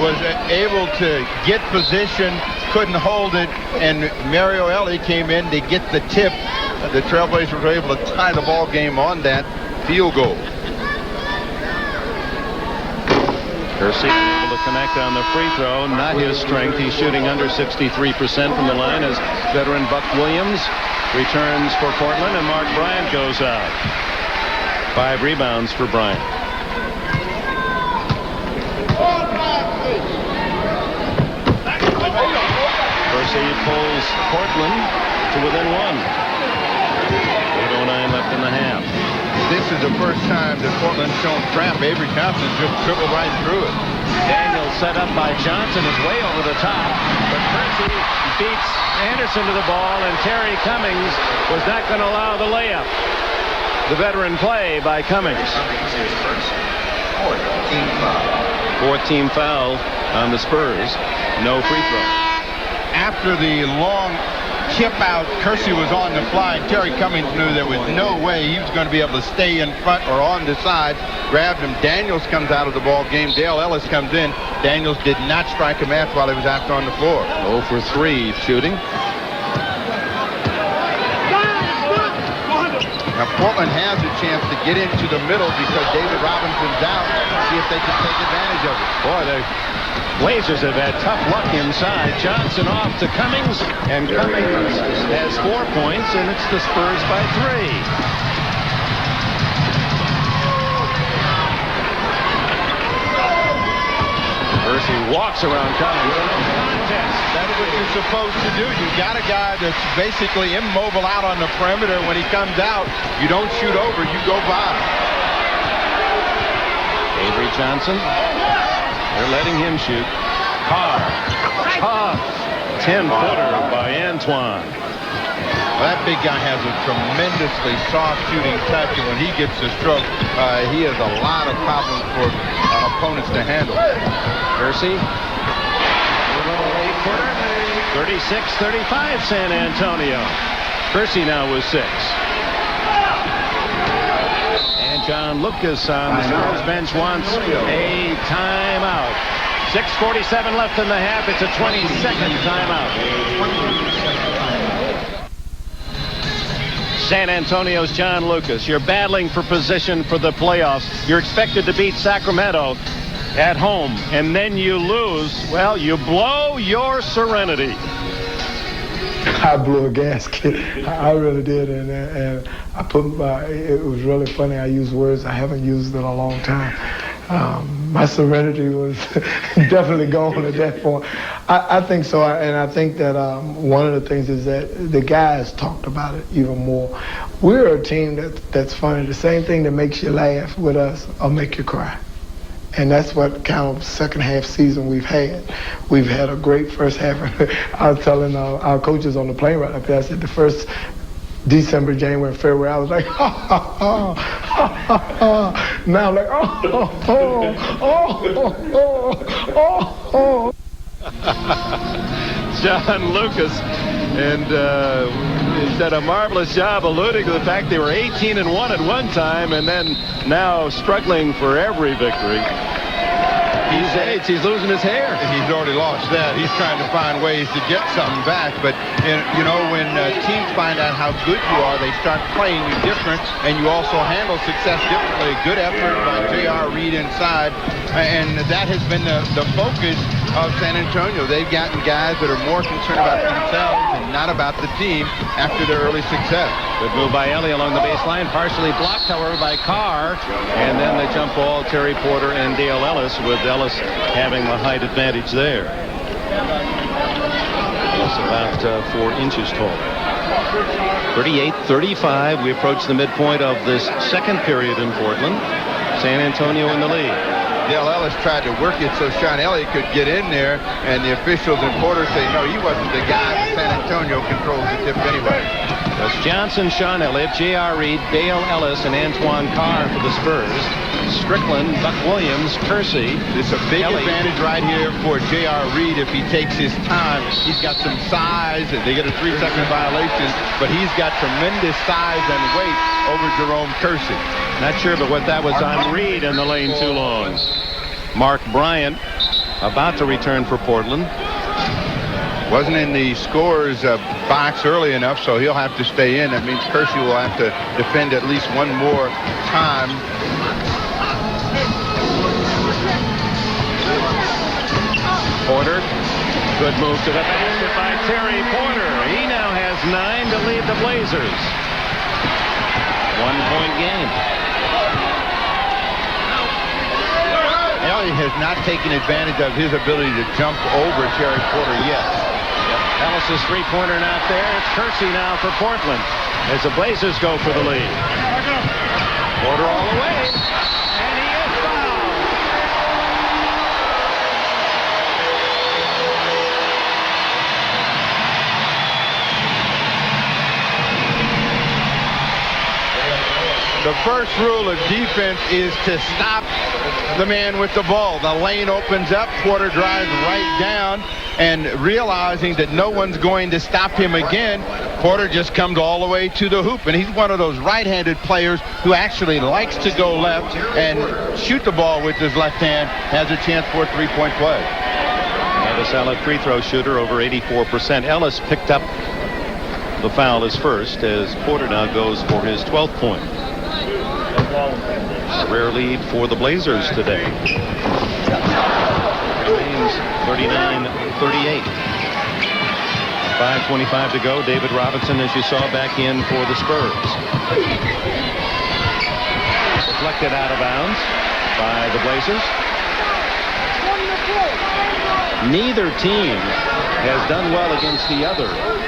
was able to get position, couldn't hold it, and Mario Ellie came in to get the tip. The Trailblazers were able to tie the ball game on that field goal. Kersey able to connect on the free throw. Not his strength. He's shooting under 63% from the line as veteran Buck Williams returns for Portland, and Mark Bryant goes out. 5 rebounds for Bryant. Kersey pulls Portland to within 1. 8:09 left in the half. This is the first time that Portland's shown trap. Avery Thompson just dribbled right through it. Daniels set up by Johnson is way over the top, but Kersey beats Anderson to the ball, and Terry Cummings was not going to allow the layup. The veteran play by Cummings. 4th team foul on the Spurs. No free throw. After the long chip out, Kersey was on the fly. Terry Cummings knew there was no way he was going to be able to stay in front or on the side. Grabbed him. Daniels comes out of the ball game. Dale Ellis comes in. Daniels did not strike a match while he was out on the floor. 0 for 3 shooting. Now Portland has a chance to get into the middle because David Robinson's out. See if they can take advantage of it. Boy, the Blazers have had tough luck inside. Johnson off to Cummings, and Cummings has 4 points, and it's the Spurs by 3. Kersey walks around Cummings. Contest. That's what you're supposed to do. You got a guy that's basically immobile out on the perimeter. When he comes out, you don't shoot over, you go by. Avery Johnson. They're letting him shoot. Carr. Tough 10-footer by Antoine. Well, that big guy has a tremendously soft shooting touch, and when he gets the stroke, he has a lot of problems for opponents to handle. Kersey. 36-35 San Antonio. Kersey now with 6. And John Lucas on the Spurs bench wants a timeout. 6:47 left in the half. It's a 20-second timeout. San Antonio's John Lucas. You're battling for position for the playoffs. You're expected to beat Sacramento at home, and then you lose. Well, you blow your serenity. I blew a gasket. I really did, and I put it was really funny. I used words I haven't used in a long time. My serenity was definitely gone at that point. I think so, and I think that one of the things is that the guys talked about it even more. We're a team that's funny. The same thing that makes you laugh with us will make you cry. And that's what kind of second half season we've had. We've had a great first half. I was telling our coaches on the plane right up there, I said the first December, January, and February, I was like, ha, ha, ha, ha, ha, ha. Now I'm like, oh, oh, oh, oh, oh, oh, oh. John Lucas, and he's done a marvelous job alluding to the fact they were 18-1 at one time, and then now struggling for every victory. He's losing his hair. He's already lost that. He's trying to find ways to get something back. But, you know, when teams find out how good you are, they start playing you different, and you also handle success differently. Good effort by J.R. Reed inside, and that has been the focus of San Antonio. They've gotten guys that are more concerned about themselves and not about the team after their early success. Good move by Ellie along the baseline, partially blocked, however, by Carr. And then the jump ball, Terry Porter and Dale Ellis, with Ellis having the height advantage there. Ellis about 4 inches tall. 38-35. We approach the midpoint of this second period in Portland. San Antonio in the lead. Dale Ellis tried to work it so Sean Elliott could get in there, and the officials in Porter say, no, he wasn't the guy. San Antonio controls the tip anyway. That's Johnson, Sean Elliott, J.R. Reed, Dale Ellis, and Antoine Carr for the Spurs. Strickland, Buck Williams, Kersey. It's a big advantage right here for J.R. Reed if he takes his time. He's got some size, and they get a 3-second violation, but he's got tremendous size and weight over Jerome Kersey. Not sure, but what that was on Reed in the lane too long. Mark Bryant about to return for Portland. Wasn't in the scorer's box early enough, so he'll have to stay in. That means Kersey will have to defend at least one more time. Porter, good move to the basket by Terry Porter. He now has 9 to lead the Blazers. 1-point game. Elliott has not taken advantage of his ability to jump over Terry Porter yet. Ellis' three-pointer not there. It's Kersey now for Portland as the Blazers go for the lead. Porter all the way. And he is fouled. The first rule of defense is to stop the man with the ball. The lane opens up. Porter drives right down, and realizing that no one's going to stop him again, Porter just comes all the way to the hoop. And he's one of those right-handed players who actually likes to go left and shoot the ball with his left hand, has a chance for a 3-point play. And a solid free throw shooter, over 84%. Ellis picked up the foul as first, as Porter now goes for his 12th point. A rare lead for the Blazers today. Remains 39-38. 5:25 to go. David Robinson, as you saw, back in for the Spurs. Deflected out of bounds by the Blazers. Neither team has done well against the other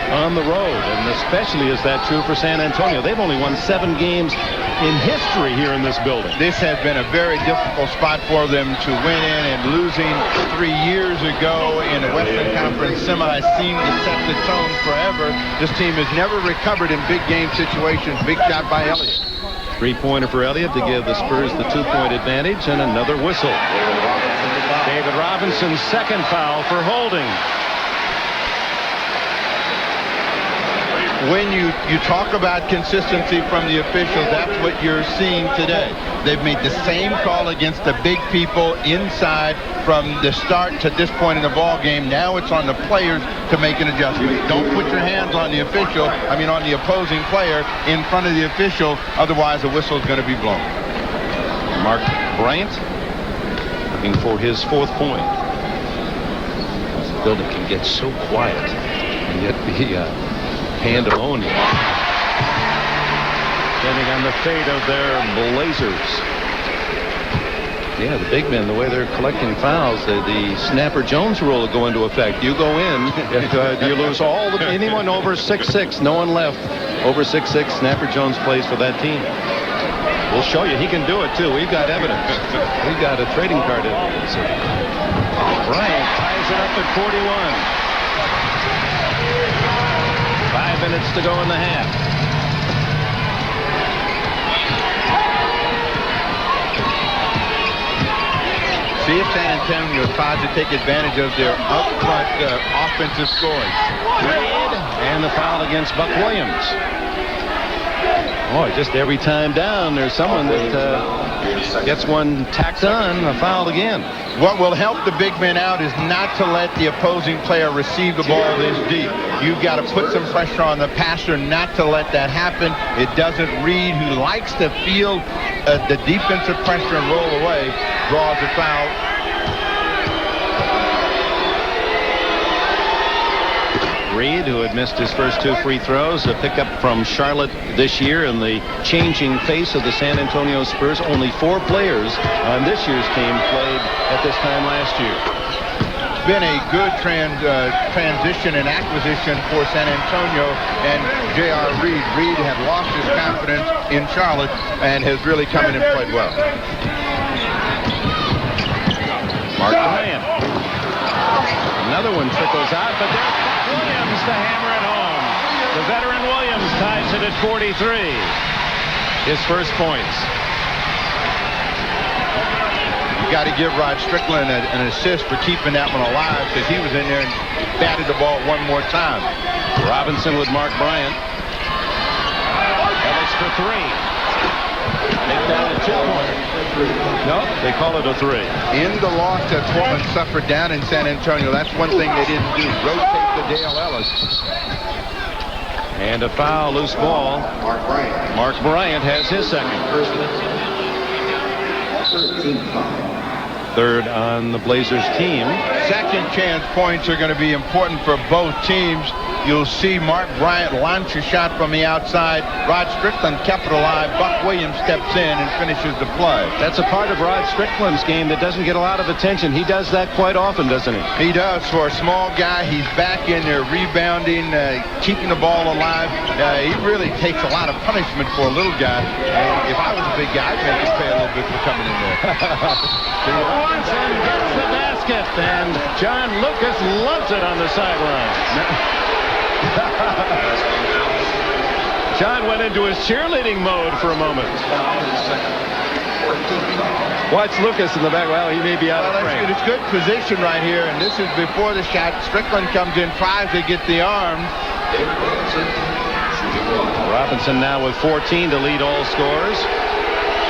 on the road, and especially is that true for San Antonio. They've only won 7 games in history here in this building. This has been a very difficult spot for them to win in, and losing 3 years ago in the Western Conference semi seemed to set the tone forever. This team has never recovered in big game situations. Big shot by Elliott. Three-pointer for Elliott to give the Spurs the 2-point advantage, and another whistle. David Robinson's second foul for holding. When you talk about consistency from the officials, that's what you're seeing today. They've made the same call against the big people inside from the start to this point in the ball game. Now it's on the players to make an adjustment. Don't put your hands on the on the opposing player in front of the official, otherwise the whistle is going to be blown. Mark Bryant looking for his 4th point. This building can get so quiet, and yet the pandemonium. Depending on the fate of their Blazers. Yeah, the big men, the way they're collecting fouls, the Snapper Jones rule will go into effect. You go in, if you lose anyone over 6'6", no one left over 6'6", Snapper Jones plays for that team. We'll show you. He can do it, too. We've got evidence. We've got a trading card evidence. Bryant ties it up at 41. 5 minutes to go in the half. See if San Antonio tries to take advantage of their upfront offensive scoring. And the foul against Buck Williams. Boy, just every time down, there's someone that gets one tacked on, a foul again. What will help the big men out is not to let the opposing player receive the ball this deep. You've got to put some pressure on the passer not to let that happen. It doesn't. Reed, who likes to feel the defensive pressure and roll away, draws a foul. Reed, who had missed his first 2 free throws, a pickup from Charlotte this year in the changing face of the San Antonio Spurs. Only 4 players on this year's team played at this time last year. been a good transition and acquisition for San Antonio and J.R. Reed. Reed had lost his confidence in Charlotte and has really come in and played well. Mark Bryant. Another one trickles out, but there's Williams to hammer it home. The veteran Williams ties it at 43. His first points. You got to give Rod Strickland an assist for keeping that one alive, because he was in there and batted the ball one more time. Robinson with Mark Bryant. Ellis for three. Make that a 2-pointer. No, they call it a 3. In the loss that Portland suffered down in San Antonio, that's one thing they didn't do. Rotate the Dale Ellis. And a foul, loose ball. Mark Bryant has his second. Third on the Blazers team. Second chance points are going to be important for both teams. You'll see Mark Bryant launch a shot from the outside. Rod Strickland kept it alive. Buck Williams steps in and finishes the play. That's a part of Rod Strickland's game that doesn't get a lot of attention. He does that quite often, doesn't he? He does. For a small guy, he's back in there rebounding, keeping the ball alive. He really takes a lot of punishment for a little guy. If I was a big guy, I'd make him pay a little bit for coming in there. Johnson gets the basket, and John Lucas loves it on the sideline. John went into his cheerleading mode for a moment. Watch Lucas in the back. Well, he may be out of frame. It's good position right here, and this is before the shot. Strickland comes in, tries to get the arm. Robinson now with 14 to lead all scores.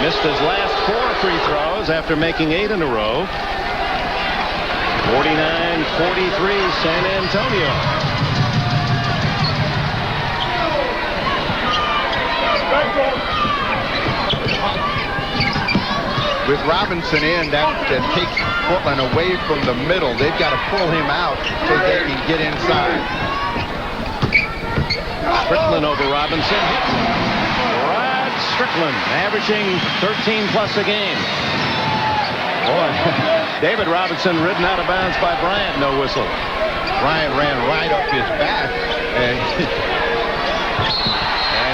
Missed his last 4 free throws after making 8 in a row. 49-43 San Antonio. With Robinson in, that takes Portland away from the middle. They've got to pull him out so they can get inside. Strickland over Robinson. Rod Strickland averaging 13 plus a game. Boy, David Robinson ridden out of bounds by Bryant. No whistle. Bryant ran right up his back. And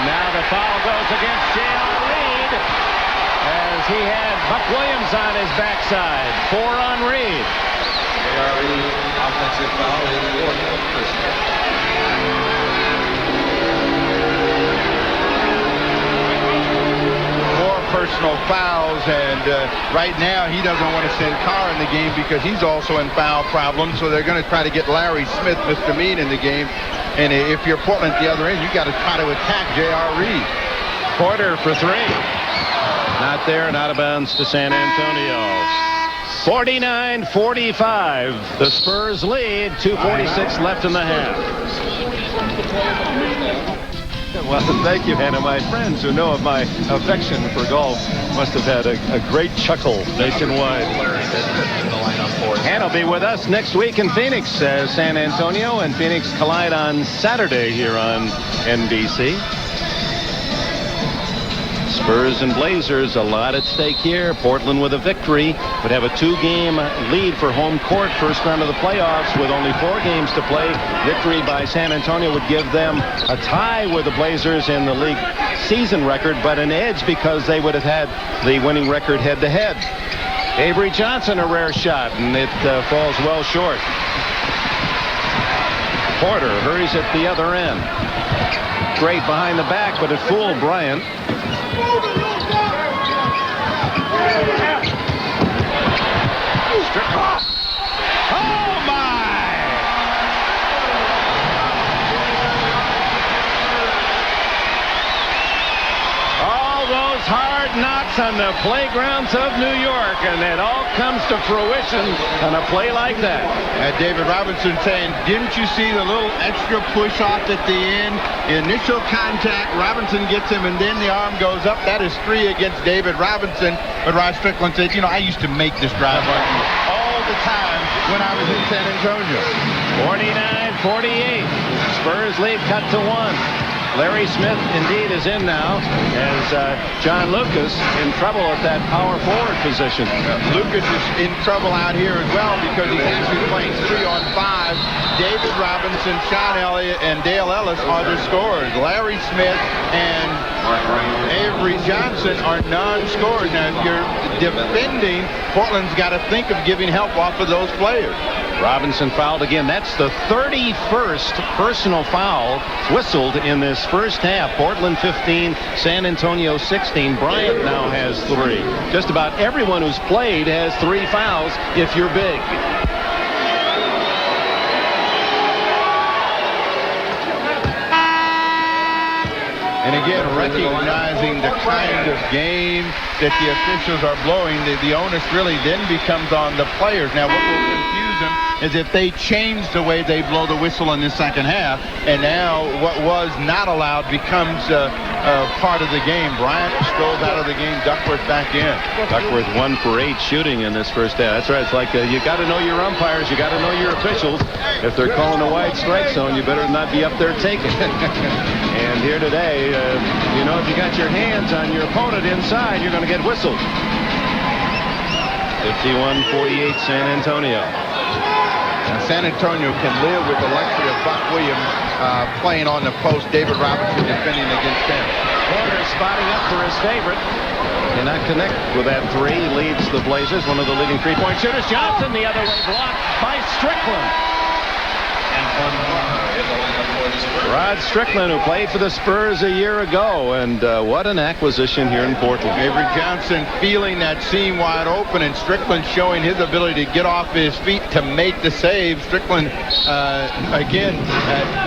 now the foul goes against J.R. Reed, as he had Buck Williams on his backside. 4 on Reed. J.R. Reed, offensive foul, is 4th. Personal fouls, and right now he doesn't want to send Carr in the game because he's also in foul problems, so they're going to try to get Larry Smith, Mr. Mean, in the game. And if you're Portland at the other end, you got to try to attack J.R. Reed. Porter for 3. Not there, and out of bounds to San Antonio. 49-45. The Spurs lead. 2:46 left in the half. Well, thank you, Hannah. My friends who know of my affection for golf must have had a great chuckle nationwide. Hannah will be with us next week in Phoenix as San Antonio and Phoenix collide on Saturday here on NBC. Spurs and Blazers, a lot at stake here. Portland with a victory would have a 2-game lead for home court first round of the playoffs with only 4 games to play. Victory by San Antonio would give them a tie with the Blazers in the league season record, but an edge because they would have had the winning record head-to-head. Avery Johnson, a rare shot, and it falls well short. Porter hurries at the other end. Great behind the back, but it fooled Bryant. Strickland. Oh my! All those hard knocks on the playgrounds of New York, and it all comes to fruition on a play like that. David Robinson saying, didn't you see the little extra push off at the end? Initial contact, Robinson gets him, and then the arm goes up. That is 3 against David Robinson. But Rod Strickland said, I used to make this drive all the time when I was in San Antonio. 49-48. Spurs lead cut to 1. Larry Smith indeed is in now as John Lucas in trouble at that power forward position. Lucas is in trouble out here as well because he's actually playing 3-on-5. David Robinson, Sean Elliott, and Dale Ellis are the scorers. Larry Smith and Avery Johnson are non-scorers. Now, if you're defending, Portland's got to think of giving help off of those players. Robinson fouled again. That's the 31st personal foul whistled in this first half. Portland 15, San Antonio 16. Bryant now has 3. Just about everyone who's played has 3 fouls if you're big. And again, recognizing the kind of game that the officials are blowing, the onus really then becomes on the players. Now, what will confuse them is if they change the way they blow the whistle in the second half, and now what was not allowed becomes part of the game. Bryant strolls out of the game, Duckworth back in. Duckworth 1 for 8 shooting in this first half. That's right. It's like you got to know your umpires. You got to know your officials. If they're calling a wide strike zone, you better not be up there taking it. And here today, you know, if you got your hands on your opponent inside, you're going to get whistled. 51-48 San Antonio. Now, San Antonio can live with the luxury of Buck Williams playing on the post, David Robinson defending against him. Porter spotting up for his favorite. Cannot connect with that 3. Leads the Blazers, one of the leading three-point shooters. Johnson the other way, blocked by Strickland. Rod Strickland, who played for the Spurs a year ago, and what an acquisition here in Portland. Avery Johnson feeling that seam wide open, and Strickland showing his ability to get off his feet to make the save. Strickland, again,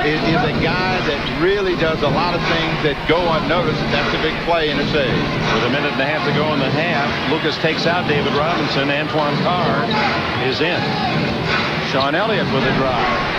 is a guy that really does a lot of things that go unnoticed. That's a big play and a save. With a minute and a half to go in the half, Lucas takes out David Robinson. Antoine Carr is in. Sean Elliott with a drive.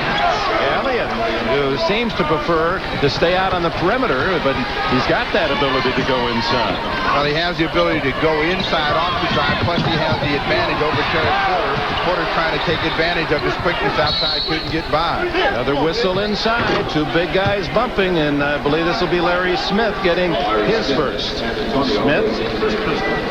Elliott, who seems to prefer to stay out on the perimeter, but he's got that ability to go inside. Well, he has the ability to go inside off the drive, plus he has the advantage over Terry Porter. Porter trying to take advantage of his quickness outside, couldn't get by. Another whistle inside, 2 big guys bumping, and I believe this will be Larry Smith getting his first. Smith,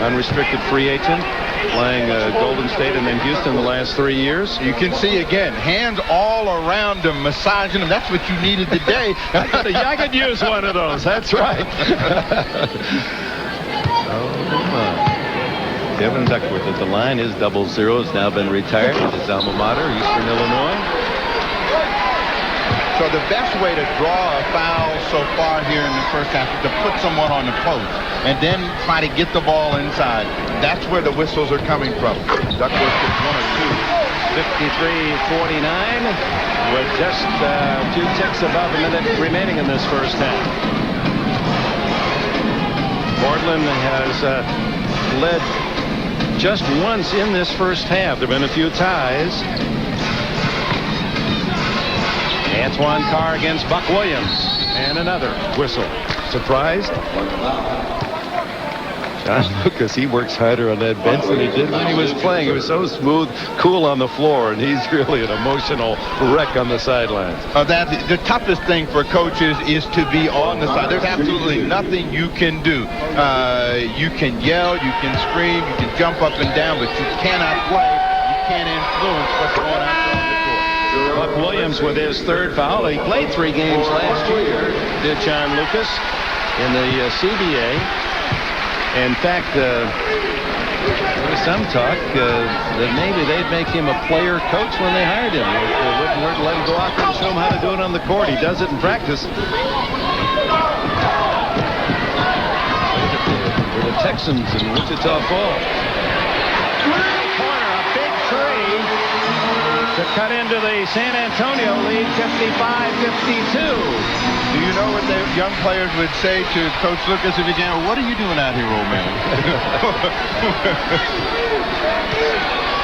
unrestricted free agent, playing Golden State and then Houston the last 3 years. You can see again, hands all around him, massaging him. That's what you needed today. I could use one of those. That's right. Oh, my. Kevin Duckworth at the line. His 00 has now been retired at his alma mater, Eastern Illinois. So the best way to draw a foul so far here in the first half is to put someone on the post and then try to get the ball inside. That's where the whistles are coming from. Duckworth gets 1 or 2. 53-49 with just a few ticks above a minute remaining in this first half. Portland has led just once in this first half. There have been a few ties. Antoine Carr against Buck Williams. And another whistle. Surprised? John Lucas, he works harder on that bench than he did when he was playing. He was so smooth, cool on the floor, and he's really an emotional wreck on the sidelines. The toughest thing for coaches is to be on the side. There's absolutely nothing you can do. You can yell, you can scream, you can jump up and down, but you cannot play. You can't influence what's going on on the court. Buck Williams with his 3rd foul. He played 3 games last year, did John Lucas, in the CBA. In fact, there was some talk that maybe they'd make him a player coach when they hired him. They wouldn't let him go out there and show him how to do it on the court. He does it in practice. For the Texans in Wichita Falls. Corner, a big 3 to cut into the San Antonio lead, 55-52. Do you know what the young players would say to Coach Lucas if he can? What are you doing out here, old man?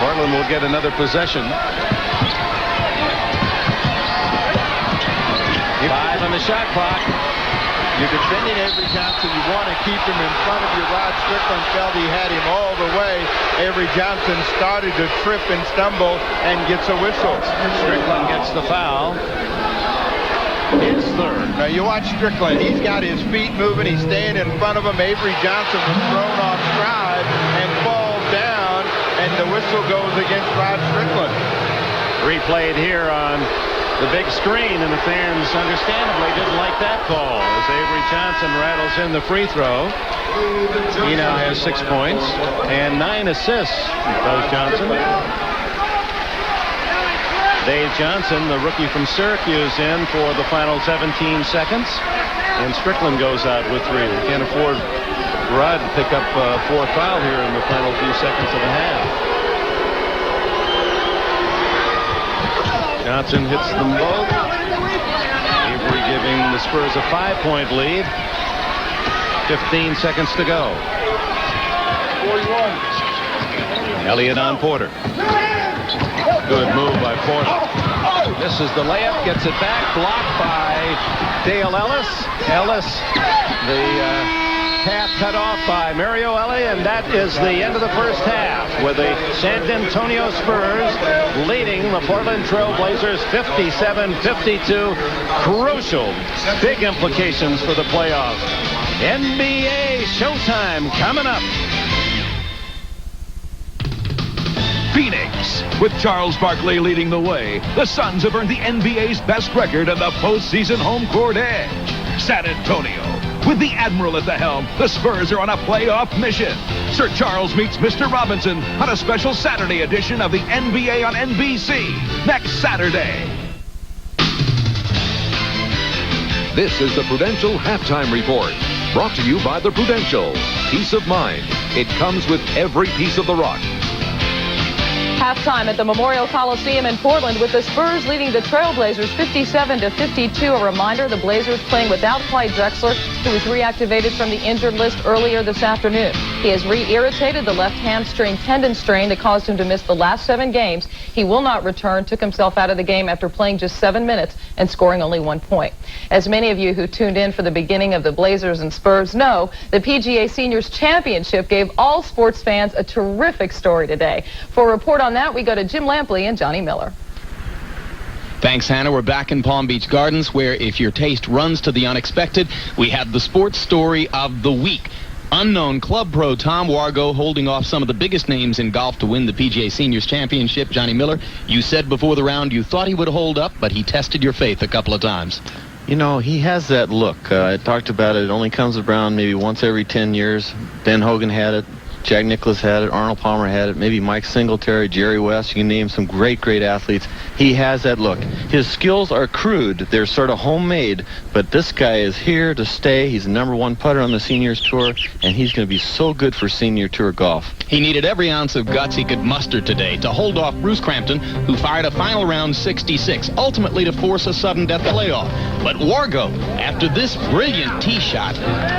Portland will get another possession. 5 on the shot clock. You're defending Avery Johnson. You want to keep him in front of you. Rod Strickland felt he had him all the way. Avery Johnson started to trip and stumble and gets a whistle. Strickland gets the foul. His third. Now you watch Strickland. He's got his feet moving. He's staying in front of him. Avery Johnson was thrown off stride and falls down, and the whistle goes against Rod Strickland. Replayed here on the big screen, and the fans understandably didn't like that call as Avery Johnson rattles in the free throw. He now has 6 points and 9 assists. Does Johnson. Dave Johnson, the rookie from Syracuse, in for the final 17 seconds. And Strickland goes out with 3. We can't afford Rod to pick up a 4th foul here in the final few seconds of the half. Johnson hits them both. Avery giving the Spurs a 5-point lead. 15 seconds to go. 41. Elliott on Porter. Good move by Porter. Misses the layup, gets it back, blocked by Dale Ellis. Ellis, the path cut off by Mario Ellie, and that is the end of the first half, with the San Antonio Spurs leading the Portland Trail Blazers 57-52. Crucial, big implications for the playoffs. NBA Showtime coming up. Phoenix. With Charles Barkley leading the way, the Suns have earned the NBA's best record and the postseason home court edge. San Antonio. With the Admiral at the helm, the Spurs are on a playoff mission. Sir Charles meets Mr. Robinson on a special Saturday edition of the NBA on NBC next Saturday. This is the Prudential Halftime Report, brought to you by the Prudential. Peace of mind. It comes with every piece of the rock. Halftime at the Memorial Coliseum in Portland, with the Spurs leading the Trailblazers 57-52. A reminder, the Blazers playing without Clyde Drexler, who was reactivated from the injured list earlier this afternoon. He has re-irritated the left hamstring tendon strain that caused him to miss the last 7 games. He will not return, took himself out of the game after playing just 7 minutes and scoring only 1 point. As many of you who tuned in for the beginning of the Blazers and Spurs know, the PGA Seniors Championship gave all sports fans a terrific story today. For a report on that, we go to Jim Lampley and Johnny Miller. Thanks, Hannah. We're back in Palm Beach Gardens, where if your taste runs to the unexpected, we have the sports story of the week. Unknown club pro Tom Wargo holding off some of the biggest names in golf to win the PGA Seniors Championship. Johnny Miller, you said before the round you thought he would hold up, but he tested your faith a couple of times. You know, he has that look. I talked about it. It only comes around maybe once every 10 years. Ben Hogan had it. Jack Nicklaus had it. Arnold Palmer had it. Maybe Mike Singletary, Jerry West. You can name some great athletes. He has that look. His skills are crude. They're sort of homemade. But this guy is here to stay. He's the #1 putter on the Seniors Tour, and he's going to be so good for Senior Tour golf. He needed every ounce of guts he could muster today to hold off Bruce Crampton, who fired a final round 66, ultimately to force a sudden death playoff. But Wargo, after this brilliant tee shot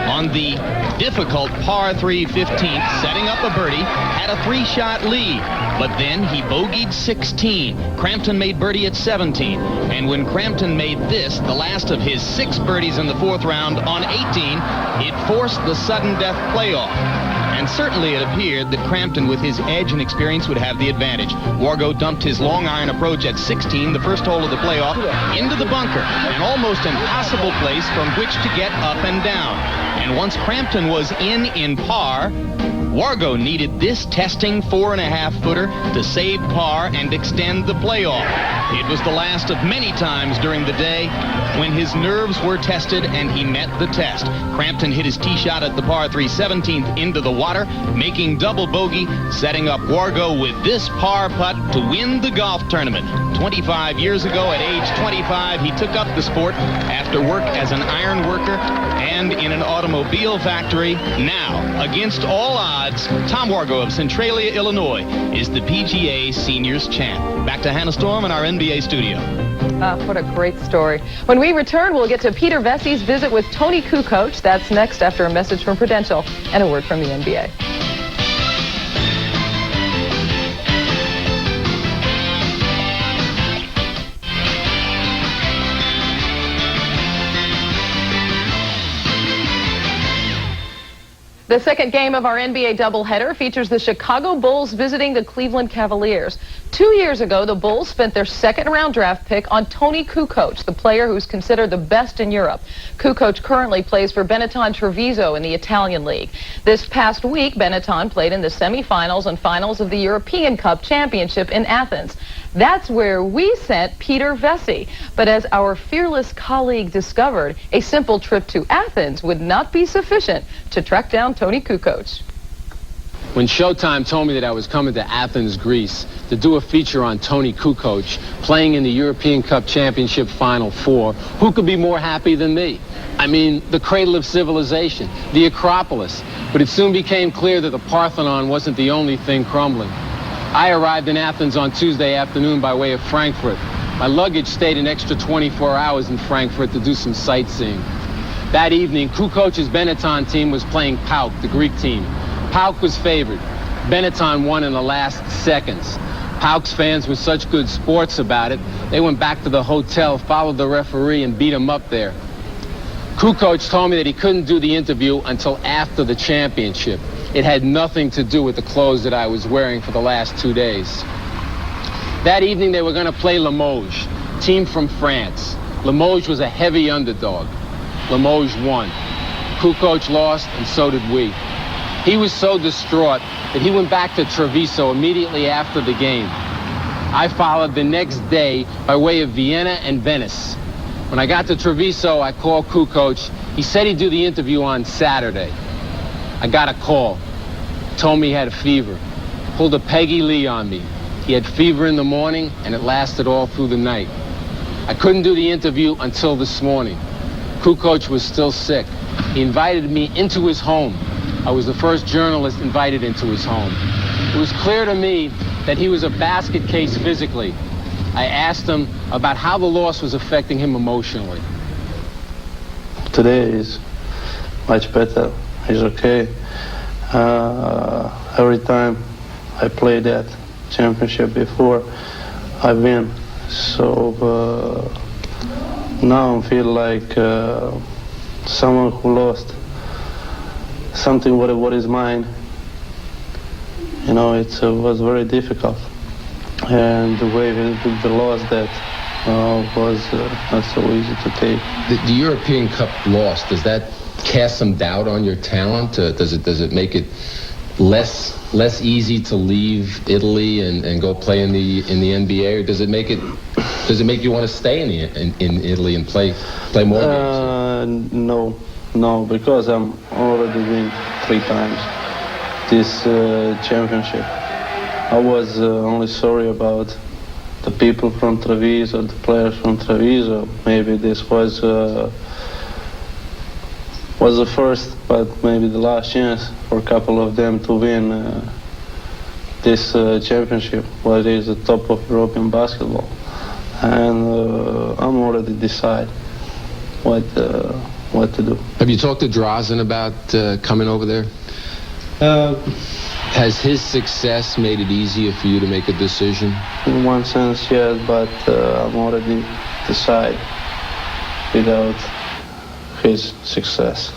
on the difficult par 3 15th, setting up a birdie, had a 3-shot lead. But then he bogeyed 16. Crampton made birdie at 17. And when Crampton made this, the last of his 6 birdies in the 4th round on 18, it forced the sudden death playoff. And certainly it appeared that Crampton, with his edge and experience, would have the advantage. Wargo dumped his long iron approach at 16, the first hole of the playoff, into the bunker, an almost impossible place from which to get up and down. And once Crampton was in par, Wargo needed this testing 4.5-footer to save par and extend the playoff. It was the last of many times during the day when his nerves were tested and he met the test. Crampton hit his tee shot at the par 3 17th into the water, making double bogey, setting up Wargo with this par putt to win the golf tournament. 25 years ago, at age 25, he took up the sport after work as an iron worker and in an automobile factory. Now, against all odds, Tom Wargo of Centralia, Illinois, is the PGA Seniors champ. Back to Hannah Storm in our NBA studio. What a great story. When we return, we'll get to Peter Vessey's visit with Tony Kukoc. That's next after a message from Prudential and a word from the NBA. The second game of our NBA doubleheader features the Chicago Bulls visiting the Cleveland Cavaliers. 2 years ago, the Bulls spent their second-round draft pick on Toni Kukoc, the player who's considered the best in Europe. Kukoc currently plays for Benetton Treviso in the Italian League. This past week, Benetton played in the semifinals and finals of the European Cup Championship in Athens. That's where we sent Peter Vesey. But as our fearless colleague discovered, a simple trip to Athens would not be sufficient to track down Toni Kukoc. When Showtime told me that I was coming to Athens, Greece, to do a feature on Toni Kukoc playing in the European Cup Championship Final Four, who could be more happy than me? I mean, the cradle of civilization, the Acropolis. But it soon became clear that the Parthenon wasn't the only thing crumbling. I arrived in Athens on Tuesday afternoon by way of Frankfurt. My luggage stayed an extra 24 hours in Frankfurt to do some sightseeing. That evening, Kukoc's Benetton team was playing PAOK, the Greek team. PAOK was favored. Benetton won in the last seconds. PAOK's fans were such good sports about it, they went back to the hotel, followed the referee, and beat him up there. Kukoc told me that he couldn't do the interview until after the championship. It had nothing to do with the clothes that I was wearing for the last 2 days. That evening, they were going to play Limoges, team from France. Limoges was a heavy underdog. Limoges won. Kukoc lost, and so did we. He was so distraught that he went back to Treviso immediately after the game. I followed the next day by way of Vienna and Venice. When I got to Treviso, I called Kukoc. He said he'd do the interview on Saturday. I got a call. Told me he had a fever. Pulled a Peggy Lee on me. He had fever in the morning, and it lasted all through the night. I couldn't do the interview until this morning. Kukoc was still sick. He invited me into his home. I was the first journalist invited into his home. It was clear to me that he was a basket case physically. I asked him about how the loss was affecting him emotionally. Today is much better. He's okay. Every time I play that championship before, I win. So now I feel like someone who lost something what is mine. You know, it was very difficult. And the way the loss that was not so easy to take. The European Cup loss, does that cast some doubt on your talent? Does it make it less easy to leave Italy and go play in the NBA, or does it make you want to stay in Italy and play more games? No, because I'm already win 3 times this championship. I was only sorry about the people from Treviso, the players from Treviso. Maybe this was the first, but maybe the last chance for a couple of them to win this championship, what is the top of European basketball. And I'm already decide what to do. Have you talked to Drazen about coming over there? Has his success made it easier for you to make a decision? In one sense, yes, but I'm already decide without his success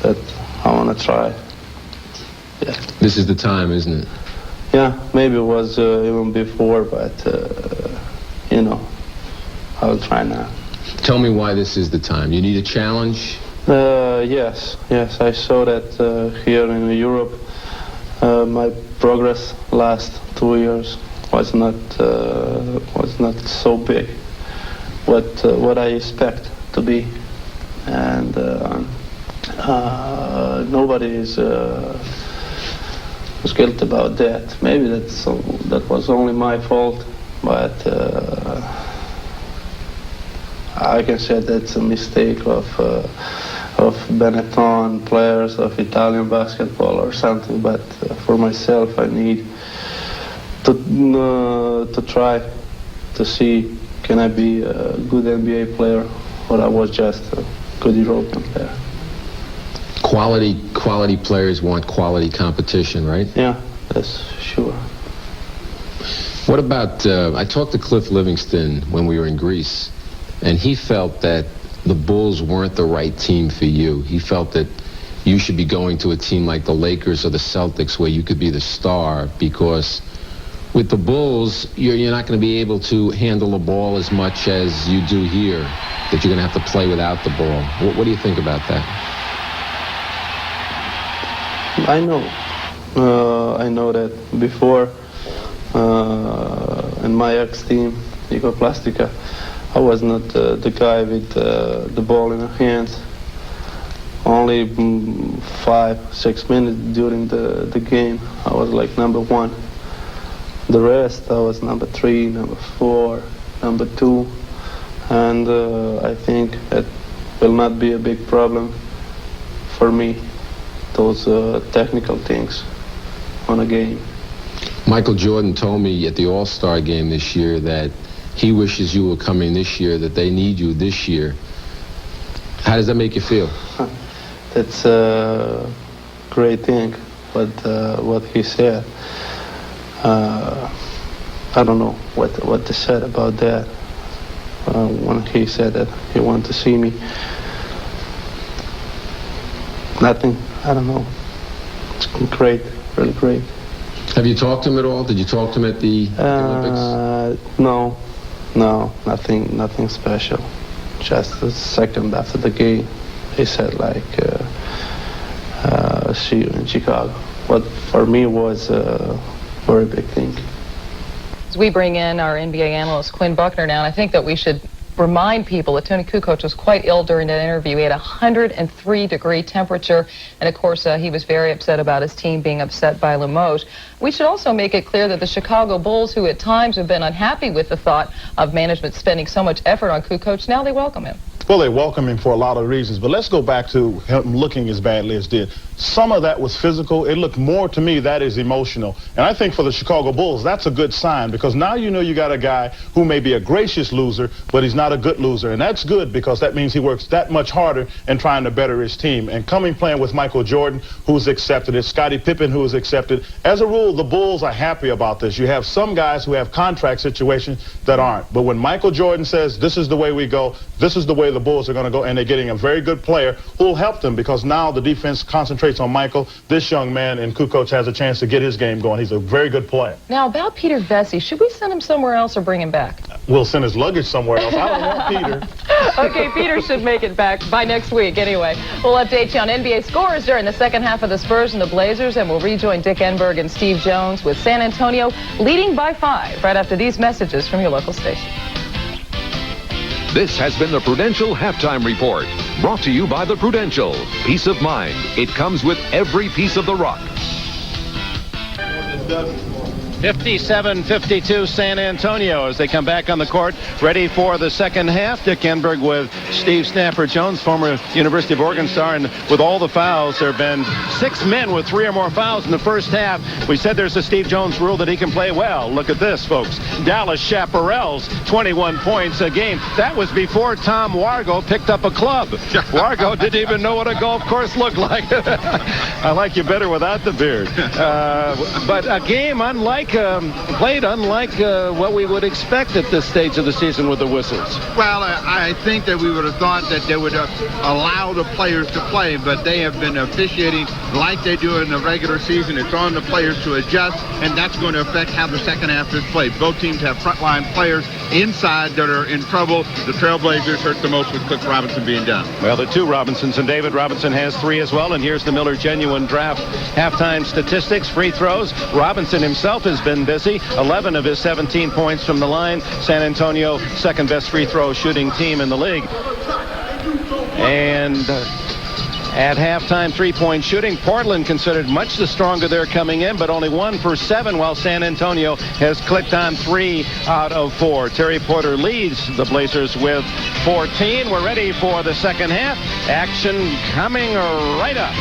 that I want to try. Yeah. This is the time, isn't it? Yeah, maybe it was even before, but you know, I'll try now. Tell me why this is the time. You need a challenge? Yes, I saw that here in Europe. My progress last 2 years was not so big. What I expect to be, and nobody is guilty about that. Maybe that was only my fault, but I can say that's a mistake of Benetton players, of Italian basketball or something. But for myself, I need to try to see, can I be a good NBA player, or I was just a good European player. Quality players want quality competition, right? Yeah, that's sure. What about, I talked to Cliff Livingston when we were in Greece, and he felt that the Bulls weren't the right team for you. He felt that you should be going to a team like the Lakers or the Celtics where you could be the star, because with the Bulls, you're not going to be able to handle the ball as much as you do here, that you're going to have to play without the ball. What do you think about that? I know that before in my ex-team, Igor Plastica, I was not the guy with the ball in the hands. Only 5-6 minutes during the game, I was like number 1. The rest, I was number 3, number 4, number 2. And I think that will not be a big problem for me, those technical things on a game. Michael Jordan told me at the All-Star game this year that he wishes you were coming this year, that they need you this year. How does that make you feel? That's a great thing, but what he said, I don't know what they said about that. When he said that he wanted to see me, nothing, I don't know. It's great, really great. Have you talked to him at all? Did you talk to him at the Olympics? No, nothing special. Just a second after the game, he said like, see you in Chicago. What for me was a very big thing. As we bring in our NBA analyst Quinn Buckner now, and I think that we should remind people that Tony Kukoc was quite ill during that interview. He had a 103-degree temperature, and of course he was very upset about his team being upset by Limoges. We should also make it clear that the Chicago Bulls, who at times have been unhappy with the thought of management spending so much effort on Kukoc, now they welcome him. Well, they welcome him for a lot of reasons, but let's go back to him looking as badly as did. Some of that was physical. It looked more to me that is emotional. And I think for the Chicago Bulls, that's a good sign, because now you know you got a guy who may be a gracious loser, but he's not a good loser. And that's good, because that means he works that much harder in trying to better his team. And playing with Michael Jordan, who's accepted it, Scottie Pippen, who is accepted. As a rule, the Bulls are happy about this. You have some guys who have contract situations that aren't. But when Michael Jordan says, this is the way we go, this is the way the Bulls are going to go, and they're getting a very good player who will help them, because now the defense concentrates on Michael. This young man, and Kukoc, has a chance to get his game going. He's a very good player. Now, about Peter Vesey, should we send him somewhere else or bring him back? We'll send his luggage somewhere else. I don't want Peter. Okay, Peter should make it back by next week anyway. We'll update you on NBA scores during the second half of the Spurs and the Blazers, and we'll rejoin Dick Enberg and Steve Jones with San Antonio leading by 5 right after these messages from your local station. This has been the Prudential Halftime Report, brought to you by the Prudential. Peace of mind. It comes with every piece of the rock. 57-52 San Antonio as they come back on the court, ready for the second half. Dick Enberg with Steve Snapper Jones, former University of Oregon star, and with all the fouls, there have been 6 men with 3 or more fouls in the first half. We said there's a Steve Jones rule that he can play well. Look at this, folks. Dallas Chaparral's 21 points a game. That was before Tom Wargo picked up a club. Wargo didn't even know what a golf course looked like. I like you better without the beard. But a game played unlike what we would expect at this stage of the season with the whistles. Well, I think that we would have thought that they would allow the players to play, but they have been officiating like they do in the regular season. It's on the players to adjust, and that's going to affect how the second half is played. Both teams have frontline players inside that are in trouble. The Trailblazers hurt the most with Cook Robinson being done. Well, the 2 Robinsons, and David Robinson has 3 as well, and here's the Miller Genuine Draft halftime statistics. Free throws, Robinson himself has been busy. 11 of his 17 points from the line. San Antonio, second best free throw shooting team in the league. And at halftime, 3-point shooting, Portland considered much the stronger they're coming in, but only 1 for 7, while San Antonio has clicked on 3 out of 4. Terry Porter leads the Blazers with 14. We're ready for the second half. Action coming right up.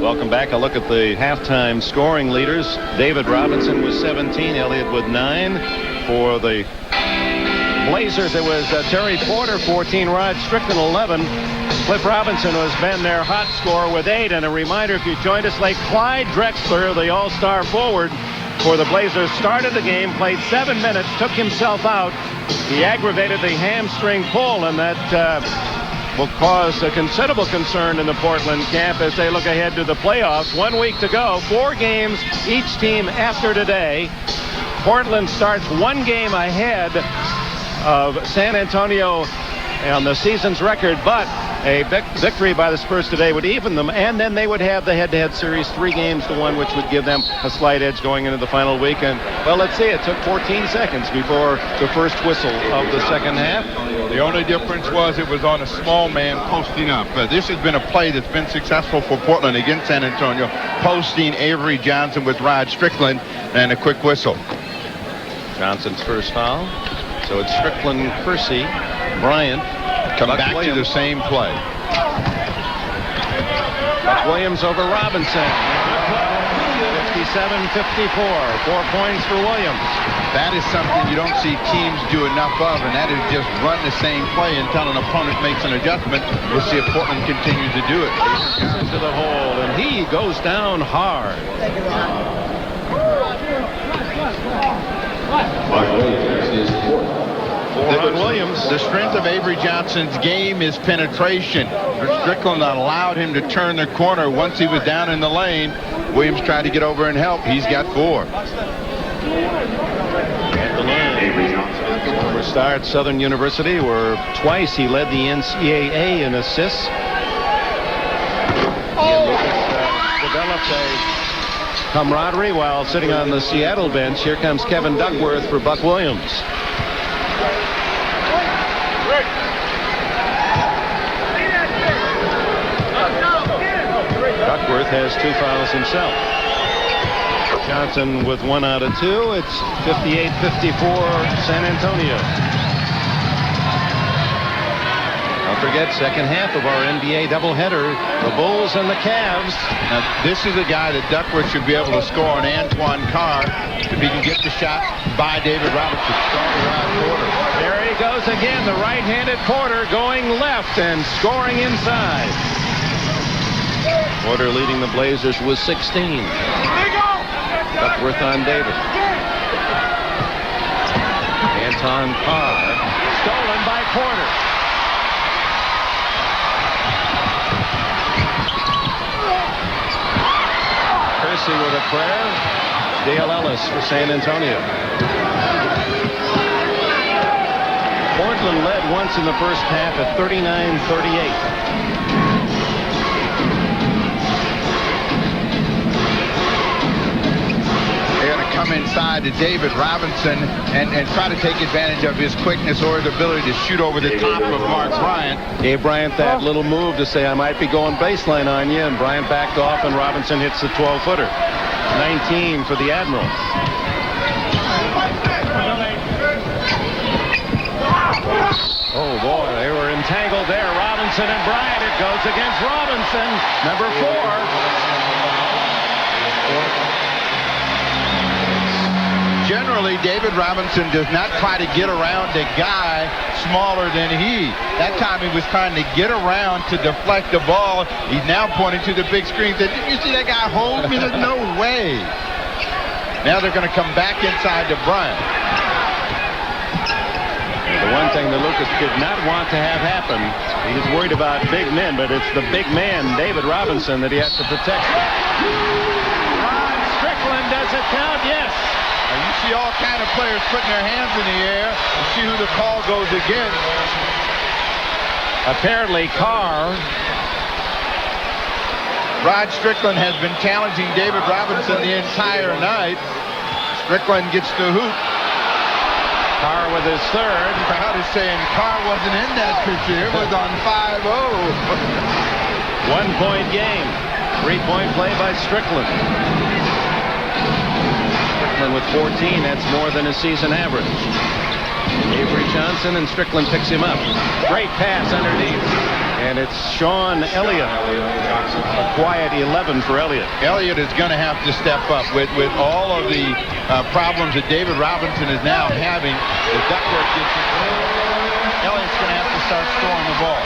Welcome back. A look at the halftime scoring leaders. David Robinson with 17, Elliott with 9. For the Blazers, it was Terry Porter, 14, Rod Strickland, 11. Cliff Robinson has been their hot scorer with 8. And a reminder, if you joined us late, Clyde Drexler, the all-star forward for the Blazers, started the game, played 7 minutes, took himself out. He aggravated the hamstring pull, and that will cause a considerable concern in the Portland camp as they look ahead to the playoffs. 1 week to go, 4 games each team after today. Portland starts 1 game ahead of San Antonio on the season's record, but a victory by the Spurs today would even them, and then they would have the head-to-head series 3-1, which would give them a slight edge going into the final weekend. Well, let's see, it took 14 seconds before the first whistle of the second half. The only difference was it was on a small man posting up. This has been a play that's been successful for Portland against San Antonio, posting Avery Johnson with Rod Strickland, and a quick whistle. Johnson's first foul. So it's Strickland, Kersey, Bryant. Come Buck back Williams. to the same play. Buck Williams over Robinson. 57-54. 4 points for Williams. That is something you don't see teams do enough of, and that is just run the same play until an opponent makes an adjustment. We'll see if Portland continues to do it. Into the hole, and he goes down hard. Williams. The strength of Avery Johnson's game is penetration. Strickland allowed him to turn the corner once he was down in the lane. Williams tried to get over and help. He's got 4. At the line. Former star at Southern University, where twice he led the NCAA in assists. Ian Lucas developed a camaraderie while sitting on the Seattle bench. Here comes Kevin Duckworth for Buck Williams. Duckworth has 2 fouls himself. Johnson with 1 out of 2. It's 58-54 San Antonio. Don't forget, second half of our NBA doubleheader, the Bulls and the Cavs. Now, this is a guy that Duckworth should be able to score on Antoine Carr if he can get the shot by David Robinson. There he goes again, the right-handed Porter going left and scoring inside. Porter leading the Blazers with 16. Duckworth on David. Anton Carr stolen by Porter. Kersey with a prayer. Dale Ellis for San Antonio. Portland led once in the first half at 39-38. Come inside to David Robinson and try to take advantage of his quickness or his ability to shoot over the top of Mark Bryant. Gave Bryant that little move to say, I might be going baseline on you, and Bryant backed off, and Robinson hits the 12-footer. 19 for the Admiral. Oh, boy, they were entangled there. Robinson and Bryant. It goes against Robinson, number 4. Generally, David Robinson does not try to get around a guy smaller than he. That time he was trying to get around to deflect the ball. He's now pointing to the big screen. Said, did you see that guy hold me? There's no way. Now they're going to come back inside to Bryant. The one thing that Lucas did not want to have happen, he's worried about big men, but it's the big man, David Robinson, that he has to protect. Rod Strickland, does it count? Yes. You see all kind of players putting their hands in the air and see who the call goes against. Apparently Carr. Rod Strickland has been challenging David Robinson the entire night. Strickland gets the hoop. Carr with his third. The crowd is saying Carr wasn't in that picture. It was on 5-0. 1-point game. 3-point play by Strickland. With 14, that's more than his season average. Avery Johnson, and Strickland picks him up. Great pass underneath. And it's Sean Elliott. A quiet 11 for Elliott. Elliott is going to have to step up with all of the problems that David Robinson is now having. The Duckworth gets it. Elliott's going to have to start scoring the ball.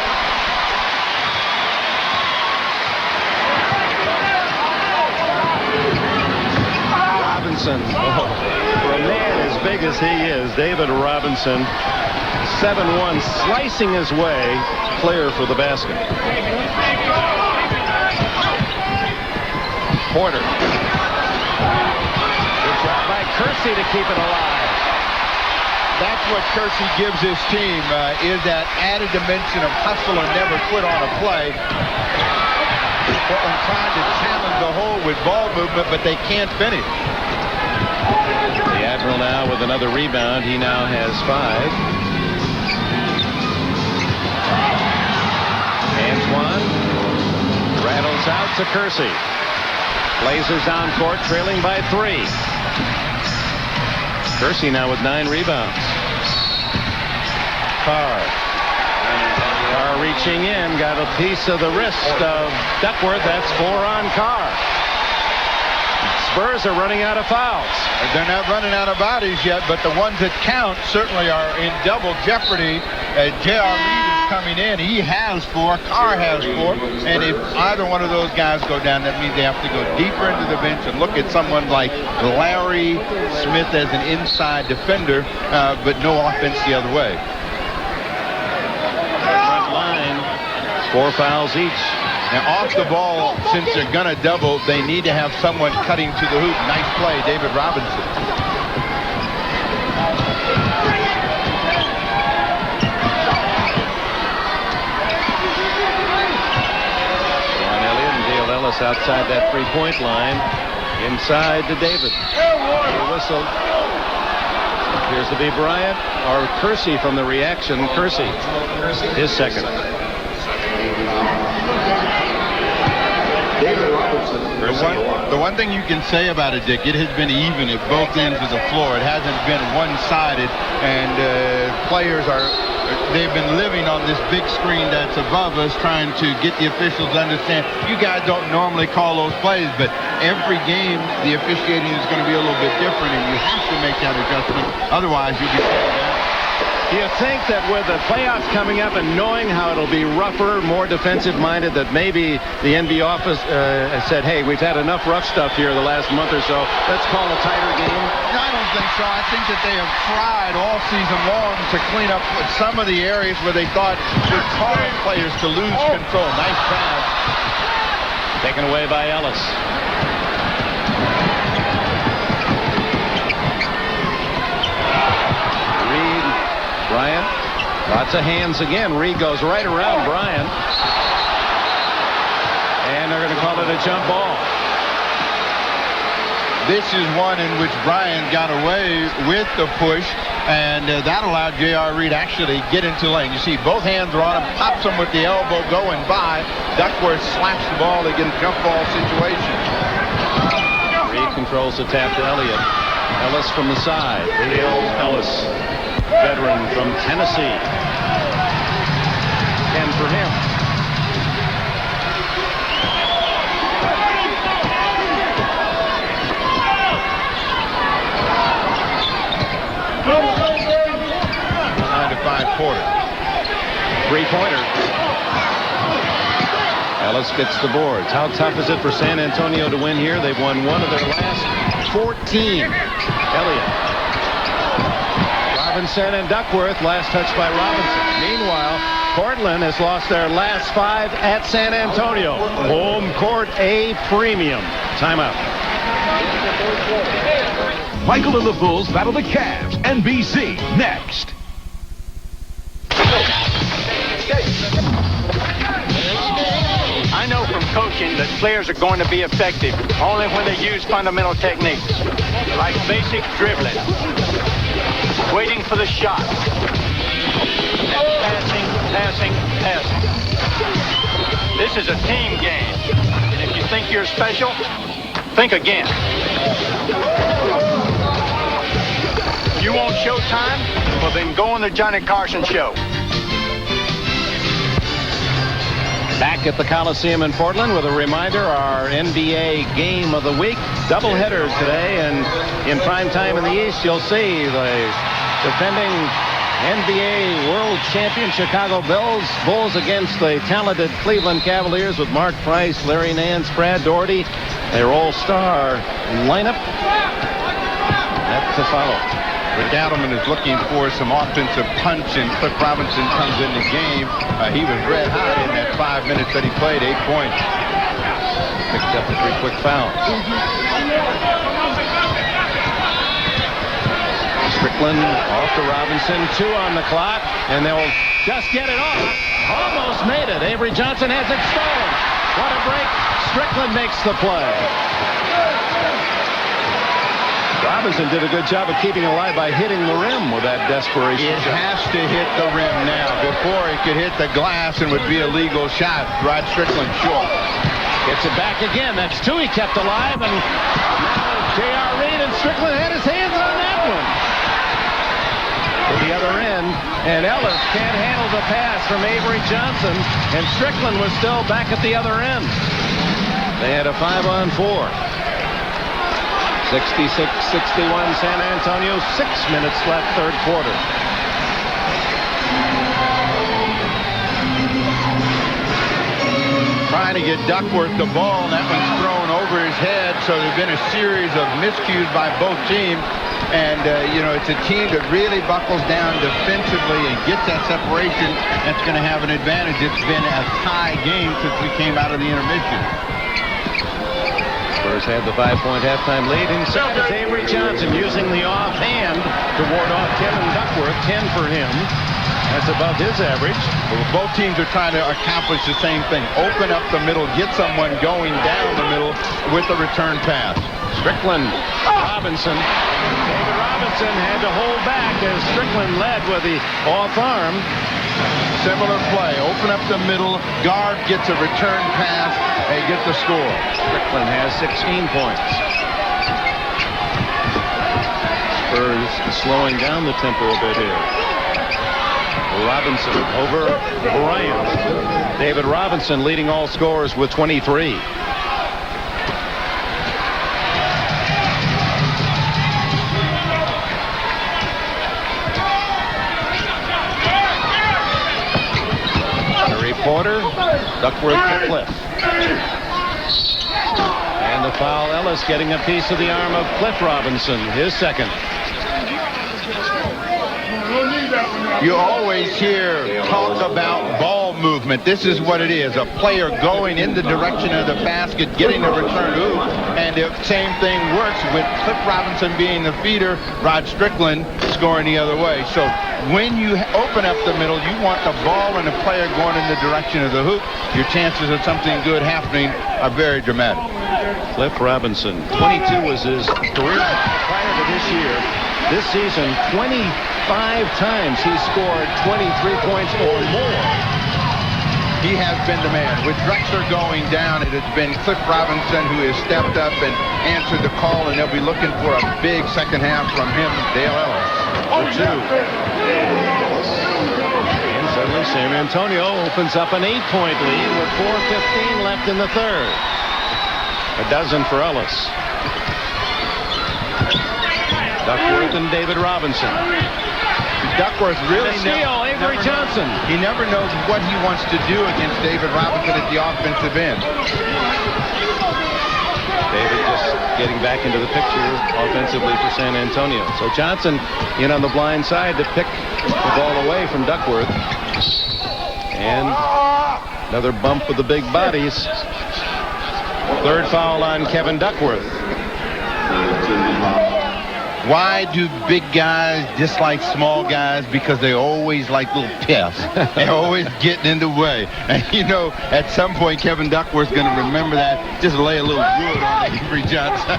Robinson. Oh, for a man as big as he is, David Robinson 7-1, slicing his way clear for the basket. Porter. Good job by Kersey to keep it alive. That's what Kersey gives his team, is that added dimension of hustle and never quit on a play. Portland trying to challenge the hole with ball movement, but they can't finish. The Admiral now with another rebound. He now has 5. Antoine rattles out to Kersey. Blazers down court, trailing by 3. Kersey now with 9 rebounds. Carr reaching in, got a piece of the wrist of Duckworth. That's 4 on Carr. Spurs are running out of fouls. They're not running out of bodies yet, but the ones that count certainly are in double jeopardy. J.R. Reed is coming in. He has 4. Carr has 4. And if either one of those guys go down, that means they have to go deeper into the bench and look at someone like Larry Smith as an inside defender, but no offense the other way. Front line, 4 fouls each. Now off the ball, since they're going to double, they need to have someone cutting to the hoop. Nice play, David Robinson. John Elliott and Dale Ellis outside that 3-point line. Inside to David. A whistle. Appears to be Bryant or Kersey from the reaction. Kersey, his second. The one thing you can say about it, Dick, it has been even at both ends of the floor. It hasn't been one-sided, and they've been living on this big screen that's above us, trying to get the officials to understand, you guys don't normally call those plays, but every game the officiating is going to be a little bit different, and you have to make that adjustment. Otherwise, you'll be down. Do you think that with the playoffs coming up and knowing how it'll be rougher, more defensive-minded, that maybe the NBA office has said, hey, we've had enough rough stuff here the last month or so, let's call a tighter game? No, I don't think so. I think that they have tried all season long to clean up some of the areas where they thought would cause players to lose control. Nice pass. Taken away by Ellis. Bryant, lots of hands again. Reed goes right around Bryant. And they're going to call it a jump ball. This is one in which Bryant got away with the push, and that allowed J.R. Reed actually get into lane. You see both hands are on him, pops him with the elbow going by. Duckworth slaps the ball to get a jump ball situation. Reed controls the tap to Elliott. Ellis from the side. Ellis. Veteran from Tennessee. 10 for him. Time to find Porter. 3-pointer. Ellis gets the boards. How tough is it for San Antonio to win here? They've won one of their last 14. Elliott. Robinson and Duckworth, last touch by Robinson. Meanwhile, Portland has lost their last 5 at San Antonio. Home court a premium. Timeout. Michael and the Bulls battle the Cavs. NBC next. I know from coaching that players are going to be effective only when they use fundamental techniques, like basic dribbling, waiting for the shot, and passing. This is a team game, and if you think you're special, think again. You want showtime? Well, then go on the Johnny Carson show. Back at the Coliseum in Portland with a reminder, our NBA game of the week. Doubleheaders today, and in prime time in the East, you'll see the defending NBA World Champion Chicago Bulls against the talented Cleveland Cavaliers with Mark Price, Larry Nance, Brad Daugherty, their all-star lineup. That's to follow. Rick Adelman is looking for some offensive punch, and Cliff Robinson comes in the game. He was red hot in that 5 minutes that he played, 8 points. Picked up 3 quick fouls. Strickland off to Robinson, 2 on the clock, and they'll just get it off. Almost made it. Avery Johnson has it stolen. What a break. Strickland makes the play. Robinson did a good job of keeping alive by hitting the rim with that desperation. It has to hit the rim now. Before it could hit the glass and would be a legal shot. Rod Strickland short. Gets it back again. That's 2 he kept alive, and now J.R. Reed and Strickland had his hands on that one. To the other end, and Ellis can't handle the pass from Avery Johnson, and Strickland was still back at the other end. They had a 5-on-4. 66-61 San Antonio, 6 minutes left, third quarter. Trying to get Duckworth the ball, and that one's thrown over his head, so there's been a series of miscues by both teams. And, you know, it's a team that really buckles down defensively and gets that separation. That's going to have an advantage. It's been a tie game since we came out of the intermission. Spurs had the 5-point halftime lead. Inside is Avery Johnson using the offhand to ward off Kevin Duckworth. 10 for him. That's above his average. Well, both teams are trying to accomplish the same thing. Open up the middle, get someone going down the middle with a return pass. Strickland, Robinson. David Robinson had to hold back as Strickland led with the off arm. Similar play. Open up the middle. Guard gets a return pass. They get the score. Strickland has 16 points. Spurs slowing down the tempo a bit here. Robinson over Bryant. David Robinson leading all scorers with 23. Porter, Duckworth to Cliff. And the foul, Ellis getting a piece of the arm of Cliff Robinson, his second. You always hear talk about ball movement. This is what it is. A player going in the direction of the basket, getting a return hoop, and the same thing works with Cliff Robinson being the feeder, Rod Strickland scoring the other way. So when you open up the middle, you want the ball and the player going in the direction of the hoop. Your chances of something good happening are very dramatic. Cliff Robinson, 22 was his career prior to this year. This season, 25 times he scored 23 points or more. He has been the man. With Drexler going down, it has been Cliff Robinson who has stepped up and answered the call, and they'll be looking for a big second half from him, Dale Ellis, for 2. And suddenly San Antonio opens up an 8-point lead with 4:15 left in the third. A dozen for Ellis. Duckworth and David Robinson. Duckworth really Avery Johnson. He never knows what he wants to do against David Robinson at the offensive end. David just getting back into the picture offensively for San Antonio. So Johnson in on the blind side to pick the ball away from Duckworth. And another bump with the big bodies. Third foul on Kevin Duckworth. Why do big guys dislike small guys? Because they always like little pests. They're always getting in the way. And you know, at some point, Kevin Duckworth's going to remember that. Just lay a little wood on Avery Johnson.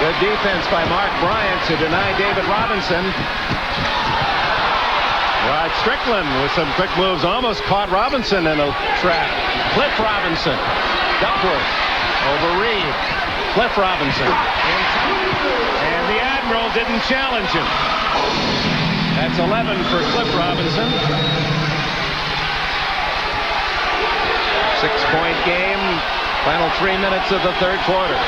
Good defense by Mark Bryant to deny David Robinson. Rod Strickland with some quick moves almost caught Robinson in a trap. Cliff Robinson. Duckworth over Reed. Cliff Robinson. And the Admiral didn't challenge him. That's 11 for Cliff Robinson. 6-point game. Final 3 minutes of the third quarter.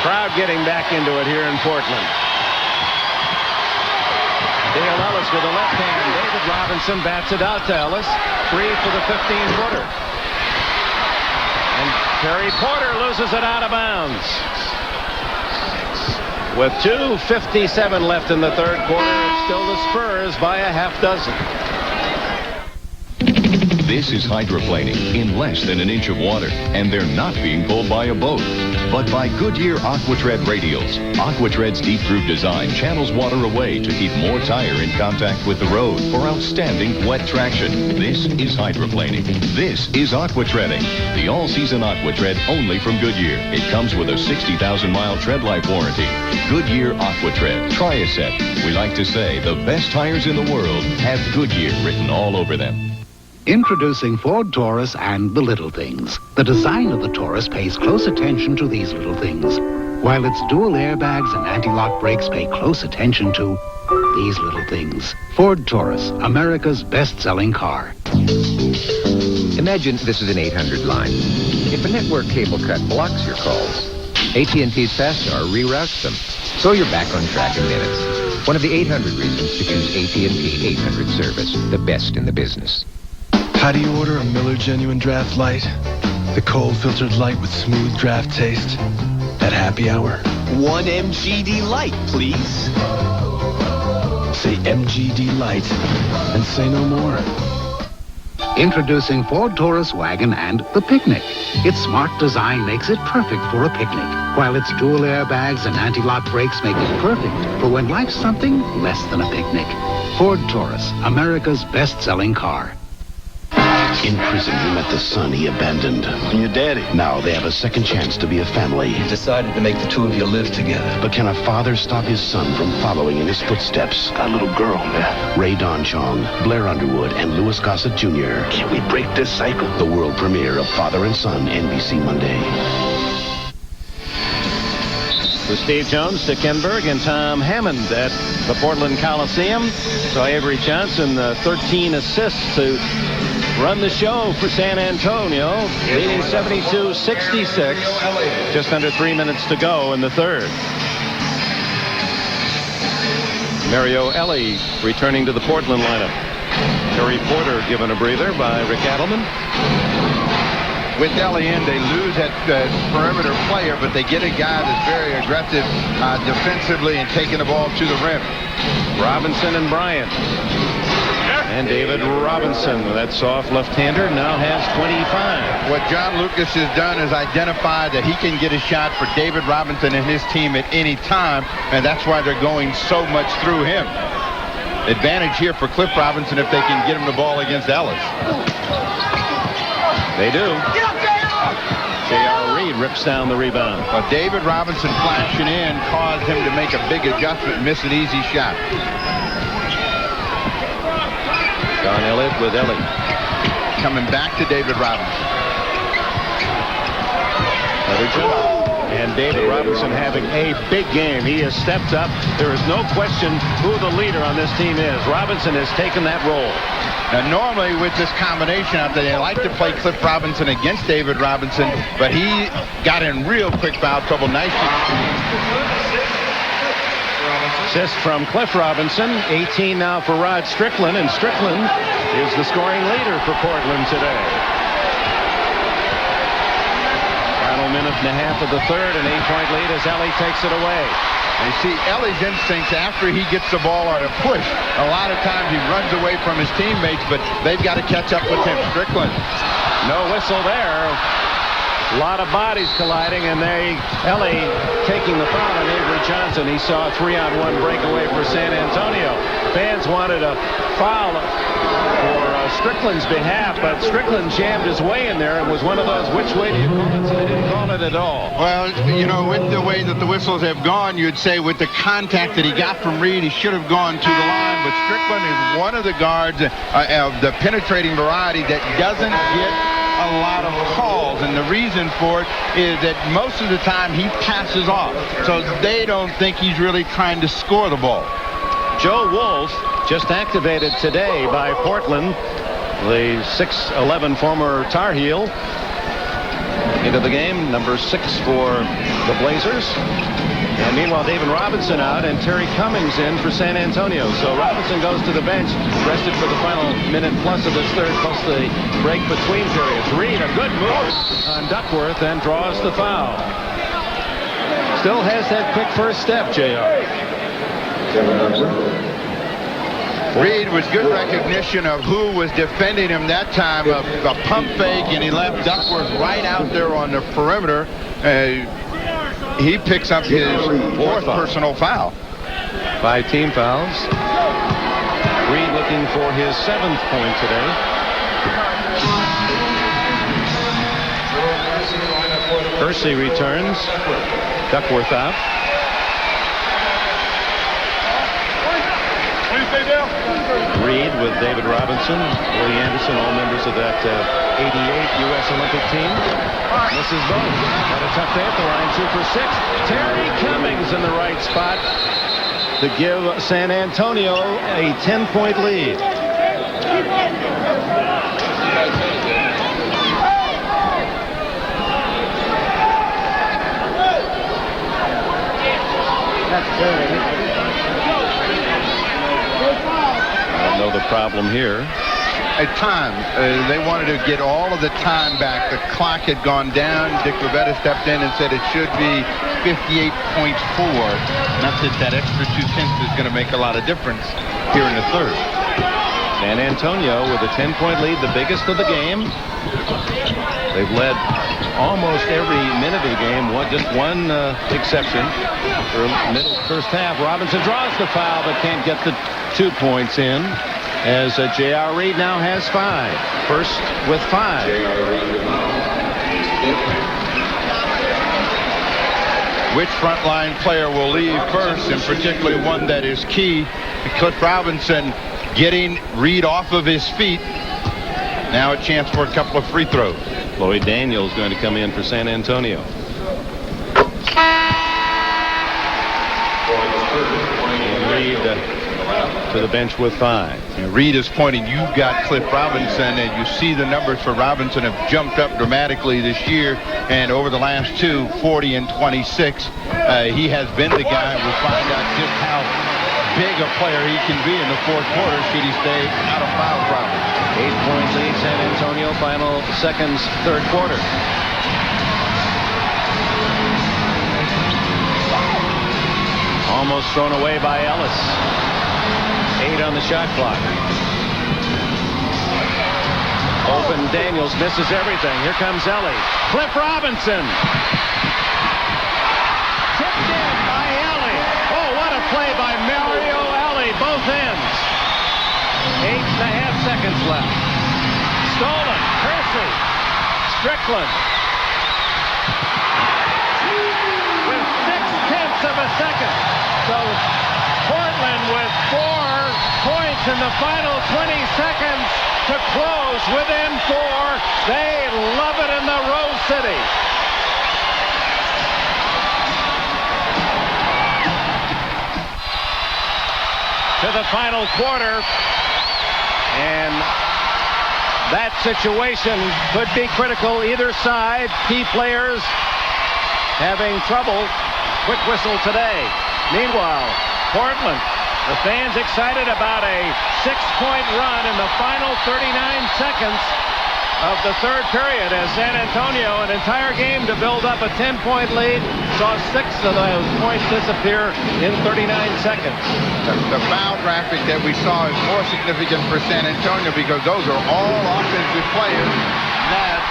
Crowd getting back into it here in Portland. Dale Ellis with a left hand. David Robinson bats it out to Ellis. 3 for the 15-footer. And Terry Porter loses it out of bounds. With 2:57 left in the third quarter, it's still the Spurs by a half dozen. This is hydroplaning in less than an inch of water, and they're not being pulled by a boat, but by Goodyear AquaTread radials. AquaTread's deep groove design channels water away to keep more tire in contact with the road for outstanding wet traction. This is hydroplaning. This is AquaTreading, the all-season AquaTread only from Goodyear. It comes with a 60,000-mile tread life warranty. Goodyear AquaTread. Try a set. We like to say the best tires in the world have Goodyear written all over them. Introducing Ford Taurus and the little things. The design of the Taurus pays close attention to these little things, while its dual airbags and anti-lock brakes pay close attention to these little things. Ford Taurus, America's best-selling car. Imagine this is an 800 line. If a network cable cut blocks your calls, AT&T's FastStar reroutes them, so you're back on track in minutes. One of the 800 reasons to choose AT&T 800 service, the best in the business. How do you order a Miller Genuine Draft Light? The cold filtered light with smooth draft taste. At happy hour. 1 MGD Light, please. Say MGD Light and say no more. Introducing Ford Taurus Wagon and the Picnic. Its smart design makes it perfect for a picnic, while its dual airbags and anti-lock brakes make it perfect for when life's something less than a picnic. Ford Taurus, America's best-selling car. In prison, he met the son he abandoned. And your daddy. Now they have a second chance to be a family. He decided to make the two of you live together. But can a father stop his son from following in his footsteps? Got a little girl, man. Ray Donchong, Blair Underwood, and Louis Gossett Jr. Can we break this cycle? The world premiere of Father and Son, NBC Monday. With Steve Jones, Dick Enberg, and Tom Hammond at the Portland Coliseum. So Avery Johnson, 13 assists to run the show for San Antonio, leading 72-66. Just under 3 minutes to go in the third. Mario Ellie returning to the Portland lineup. Terry Porter given a breather by Rick Adelman. With Ellie in, they lose that perimeter player, but they get a guy that's very aggressive defensively and taking the ball to the rim. Robinson and Bryant. And David Robinson, that soft left-hander, now has 25. What John Lucas has done is identify that he can get a shot for David Robinson and his team at any time, and that's why they're going so much through him. Advantage here for Cliff Robinson if they can get him the ball against Ellis. They do. J.R. Reed rips down the rebound. David Robinson flashing in caused him to make a big adjustment and miss an easy shot. John Elliott with Ellie. Coming back to David Robinson. And David Robinson having a big game. He has stepped up. There is no question who the leader on this team is. Robinson has taken that role. Now, normally with this combination out there, they like to play Cliff Robinson against David Robinson, but he got in real quick foul trouble. Nice. Assist from Cliff Robinson. 18 now for Rod Strickland, and Strickland is the scoring leader for Portland today. Final minute and a half of the third, an 8-point lead as Ellie takes it away. And see, Ellie's instincts after he gets the ball are to push. A lot of times he runs away from his teammates, but they've got to catch up with him. Strickland. No whistle there. A lot of bodies colliding, and Ellie taking the foul on Avery Johnson. He saw a 3-on-1 breakaway for San Antonio. Fans wanted a foul for Strickland's behalf, but Strickland jammed his way in there and was one of those which way do you call it, so they didn't call it at all. Well, you know, with the way that the whistles have gone, you'd say with the contact that he got from Reed, he should have gone to the line, but Strickland is one of the guards of the penetrating variety that doesn't get a lot of calls, and the reason for it is that most of the time he passes off, so they don't think he's really trying to score the ball. Joe Wolf just activated today by Portland, the 6'11" former Tar Heel, into the game, number 6 for the Blazers. And meanwhile, David Robinson out and Terry Cummings in for San Antonio. So Robinson goes to the bench, rested for the final minute plus of this third, plus the break between periods. Reed, a good move on Duckworth, and draws the foul. Still has that quick first step, JR. Reed with good recognition of who was defending him that time. A pump fake, and he left Duckworth right out there on the perimeter. He picks up his 4th personal foul. 5 team fouls. Reed looking for his 7th point today. Kersey returns. Duckworth out. Reed with David Robinson, Willie Anderson, all members of that 88 U.S. Olympic team. Misses both. Had a tough day at the line, 2 for 6. Terry Cummings in the right spot to give San Antonio a 10-point lead. I know the problem here. At time, they wanted to get all of the time back. The clock had gone down. Dick Levetta stepped in and said it should be 58.4. Not that extra 2 tenths is going to make a lot of difference here in the 3rd. San Antonio with a 10-point lead, the biggest of the game. They've led almost every minute of the game, just one exception. For middle first half, Robinson draws the foul but can't get the 2 points in, as J.R. Reed now has 5. First with 5. Which frontline player will leave first, and particularly one that is key? Cliff Robinson getting Reed off of his feet. Now a chance for a couple of free throws. Lloyd Daniels going to come in for San Antonio. And Reed to the bench with 5. And Reed is pointing, you've got Cliff Robinson, and you see the numbers for Robinson have jumped up dramatically this year, and over the last 2, 40 and 26. He has been the guy. We'll find out just how big a player he can be in the 4th quarter should he stay out of foul problems. 8-point lead, San Antonio, final seconds, 3rd quarter. Almost thrown away by Ellis. 8 on the shot clock. Open, Daniels misses everything. Here comes Ellie. Cliff Robinson. Tipped in by Ellie. Oh, what a play by Mario Ellie, both ends. 8.5 seconds left. Stolen. Kersey. Strickland. With 6/10 of a second. So Portland with 4 points in the final 20 seconds to close within 4. They love it in the Rose City. To the final quarter. And that situation could be critical either side. Key players having trouble. Quick whistle today. Meanwhile, Portland, the fans excited about a 6-point run in the final 39 seconds of the 3rd period as San Antonio, an entire game to build up a 10-point lead, saw 6 of those points disappear in 39 seconds. The foul traffic that we saw is more significant for San Antonio because those are all offensive players that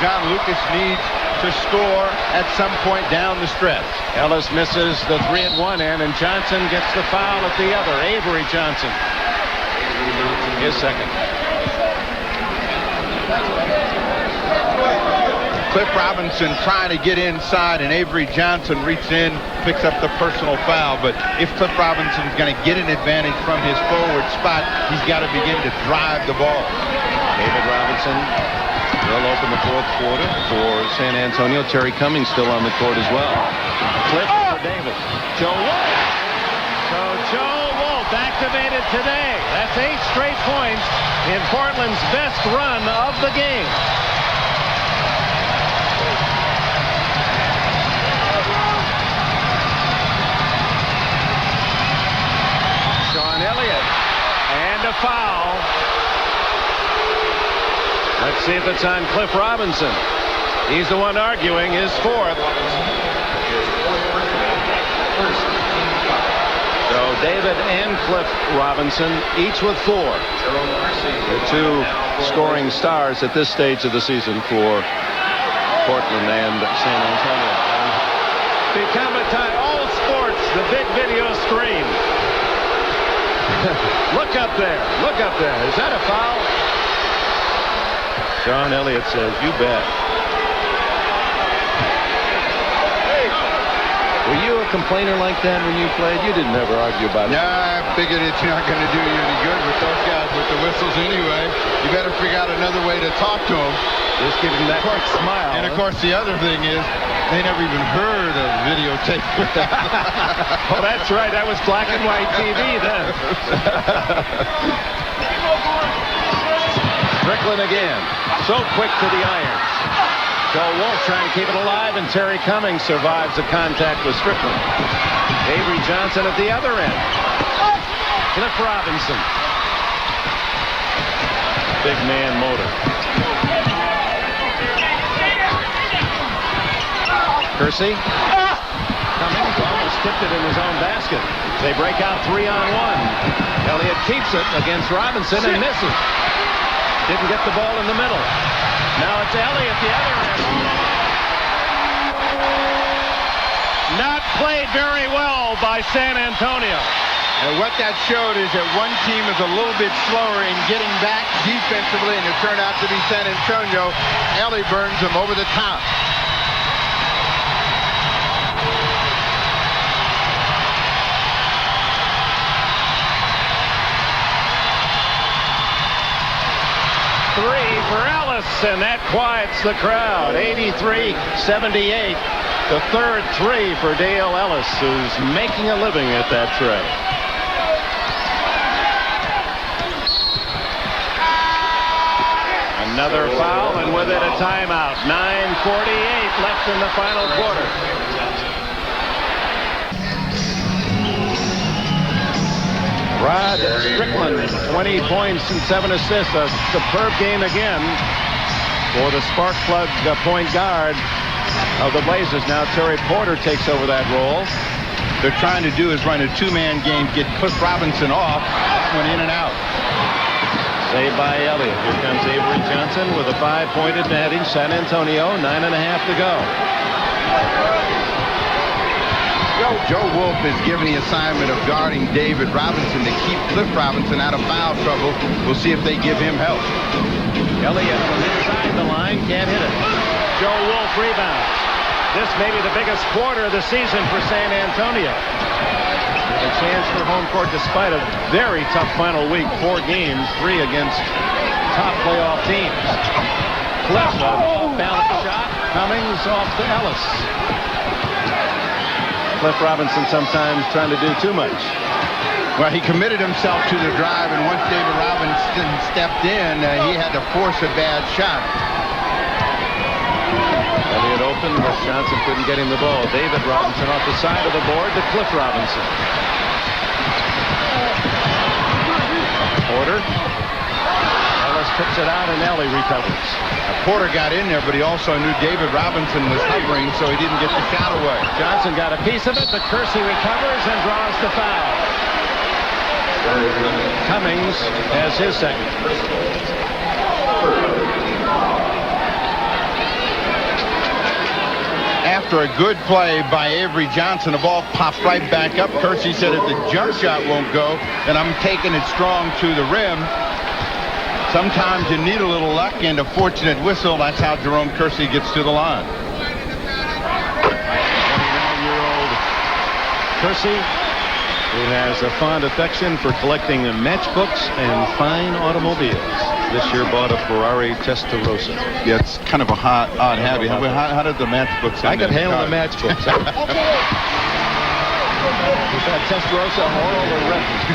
John Lucas needs to score at some point down the stretch. Ellis misses the 3 at one end, and Johnson gets the foul at the other. Avery Johnson, his second. Cliff Robinson trying to get inside, and Avery Johnson reaches in, picks up the personal foul. But if Cliff Robinson's going to get an advantage from his forward spot, he's got to begin to drive the ball. David Robinson will open the 4th quarter for San Antonio. Terry Cummings still on the court as well. Cliff for David. Joe Wolf. So Joe Wolf activated today. That's 8 straight points in Portland's best run of the game. Sean Elliott. And a foul. Let's see if it's on Cliff Robinson. He's the one arguing his 4th. So David and Cliff Robinson, each with 4. The 2 scoring stars at this stage of the season for Portland and San Antonio. Become a tie. All sports, the big video screen. Look up there. Look up there. Is that a foul? John Elliott says, you bet. Were you a complainer like that when you played? You didn't ever argue about it. Yeah, I figured it's not going to do you any good with those guys with the whistles anyway. You better figure out another way to talk to them. Just give them that quick smile. And, of course, the other thing is they never even heard of videotape. Oh, that's right. That was black and white TV then. Strickland again. So quick to the irons. Joe Wolf trying to keep it alive, and Terry Cummings survives the contact with Strickland. Avery Johnson at the other end. Cliff Robinson. Big man motor. Kersey. Cummings almost tipped it in his own basket. They break out 3-on-1. Elliott keeps it against Robinson and misses. Didn't get the ball in the middle. Now it's Elliott the other end. Not played very well by San Antonio. And what that showed is that one team is a little bit slower in getting back defensively, and it turned out to be San Antonio. Ellie burns them over the top. Three for Ellis, and that quiets the crowd. 83-78. The third 3 for Dale Ellis, who's making a living at that tray. Another foul, and with it a timeout. 9:48 left in the final quarter. Rod Strickland, 20 points and 7 assists. A superb game again for the spark plug point guard of the Blazers. Now Terry Porter takes over that role. They're trying to do is run a 2-man game, get Cliff Robinson off, that one in and out. Saved by Elliott. Here comes Avery Johnson with a 5-point advantage. San Antonio, 9.5 to go. Joe Wolf is given the assignment of guarding David Robinson to keep Cliff Robinson out of foul trouble. We'll see if they give him help. Elliott from inside the line can't hit it. Joe Wolf rebounds. This may be the biggest quarter of the season for San Antonio. A chance for home court despite a very tough final week. 4 games, 3 against top playoff teams. Cliff, off-balance shot. Cummings off to Ellis. Cliff Robinson sometimes trying to do too much. Well, he committed himself to the drive, and once David Robinson stepped in, he had to force a bad shot. Elliott open, but Johnson couldn't get him the ball. David Robinson off the side of the board to Cliff Robinson. Porter. Ellis kicks it out, and Ellie recovers. Porter got in there, but he also knew David Robinson was hovering, so he didn't get the shot away. Johnson got a piece of it, but Kersey recovers and draws the foul. Cummings has his second. After a good play by Avery Johnson, the ball pops right back up. Kersey said if the jump shot won't go, then I'm taking it strong to the rim. Sometimes you need a little luck and a fortunate whistle. That's how Jerome Kersey gets to the line. 29-year-old Kersey, who has a fond affection for collecting matchbooks and fine automobiles. This year bought a Ferrari Testarossa. Yeah, it's kind of a odd habit. How did the matchbooks end? I could handle the matchbooks. Was that Testarossa oil or refuse?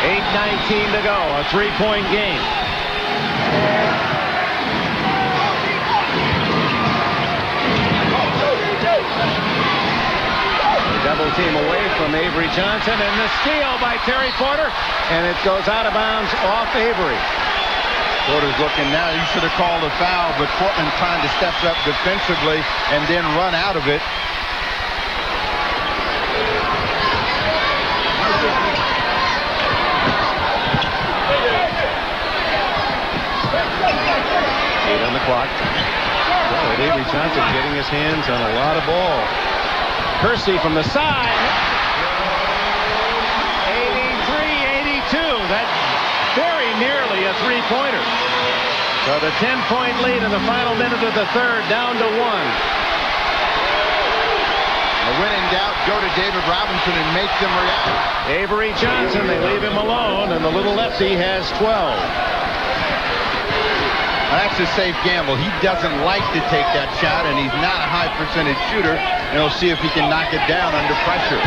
8:19 to go, a 3-point game. Double team away from Avery Johnson, and the steal by Terry Porter, and it goes out of bounds off Avery. Porter's looking now. He should have called a foul, but Portland trying to step up defensively and then run out of it. On the clock. Well, Avery Johnson getting his hands on a lot of ball. Kersey from the side. 83-82. That's very nearly a three-pointer. So the 10-point lead in the final minute of the third, down to 1. When in doubt, go to David Robinson and make them react. Avery Johnson, they leave him alone, and the little lefty has 12. That's a safe gamble. He doesn't like to take that shot, and he's not a high percentage shooter. And he'll see if he can knock it down under pressure.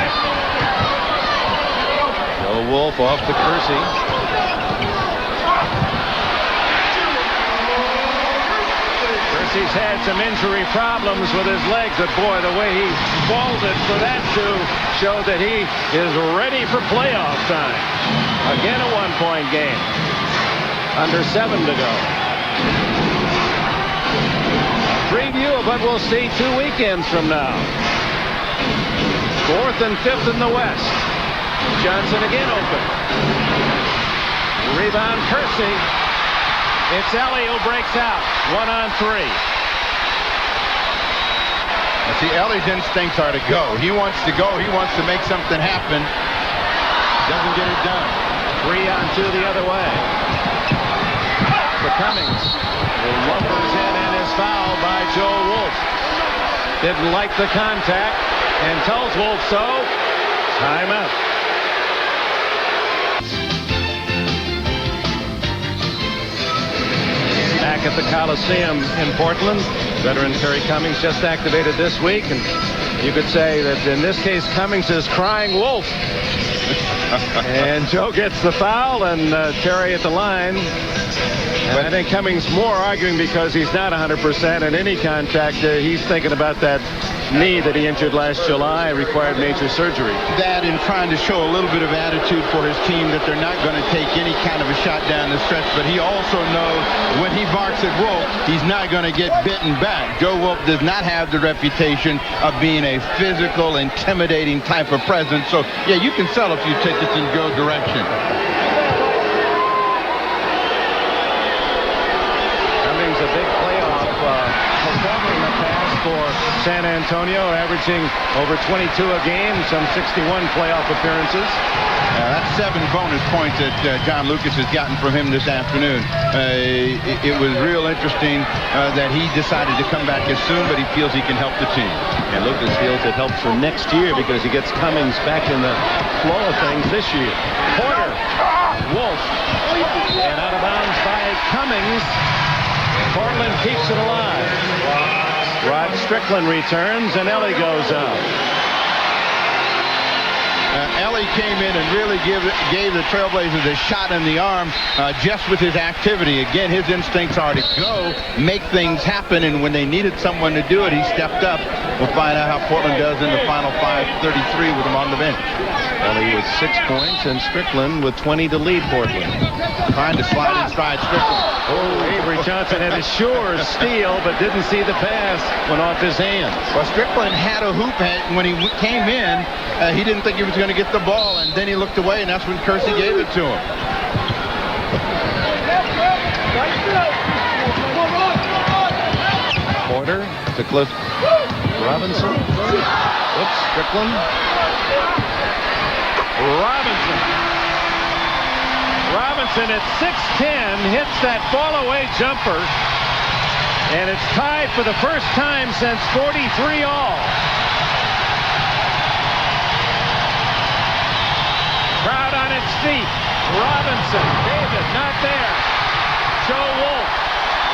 Joe Wolf off to Kersey. Kersey's had some injury problems with his legs, but boy, the way he vaulted for that to show that he is ready for playoff time. Again, a one-point game. Under 7 to go. Preview of what we'll see 2 weekends from now. 4th and 5th in the West. Johnson again open. Rebound Kersey. It's Ellie who breaks out. 1-on-3. See, Ellie's instincts are to go. He wants to go. He wants to make something happen. Doesn't get it done. 3-on-2 the other way. For Cummings. The lumbers in and is fouled by Joe Wolf. Didn't like the contact and tells Wolf so. Timeout. Back at the Coliseum in Portland. Veteran Terry Cummings just activated this week, and you could say that in this case Cummings is crying wolf. And Joe gets the foul, and Terry at the line. And I think Cummings more arguing because he's not 100% in any contact. He's thinking about that knee that he injured last July, required major surgery. That and trying to show a little bit of attitude for his team that they're not going to take any kind of a shot down the stretch. But he also knows when he barks at Wolf, he's not going to get bitten back. Joe Wolf does not have the reputation of being a physical, intimidating type of presence. So, yeah, you can sell a few tickets in Joe's direction. Cummings, a big playoff performer in the past for San Antonio, averaging over 22 a game, some 61 playoff appearances. That's 7 bonus points that John Lucas has gotten from him this afternoon. It was real interesting that he decided to come back as soon, but he feels he can help the team. And Lucas feels it helps for next year because he gets Cummings back in the flow of things this year. Porter, Wolf, and out of bounds by Cummings. Portland keeps it alive. Rod Strickland returns, and Ellie goes out. Ellie came in and really gave the Trailblazers a shot in the arm just with his activity. Again, his instincts are to go, make things happen, and when they needed someone to do it, he stepped up. We'll find out how Portland does in the final 5:33 with him on the bench. Ellie with 6 points, and Strickland with 20 to lead Portland. Trying to slide inside Strickland. Oh, Avery Johnson had a sure steal, but didn't see the pass. Went off his hands. Well, Strickland had a hoop when he came in. He didn't think he was going to get the ball, and then he looked away, and that's when Kersey gave it to him. Porter to Cliff Robinson. Oops, Strickland. Robinson at 6'10" hits that fall-away jumper, and it's tied for the first time since 43 all. Crowd on its feet. Robinson, David, not there. Joe Wolf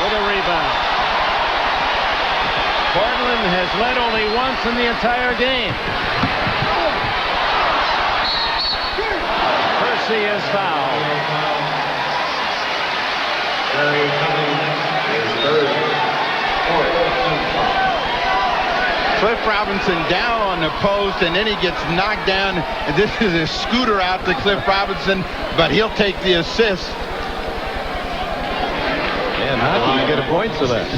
with a rebound. Portland has led only once in the entire game. Kersey is fouled. Cliff Robinson down on the post, and then he gets knocked down. And this is a scooter out to Cliff Robinson, but he'll take the assist. Man, how can you get a point for that?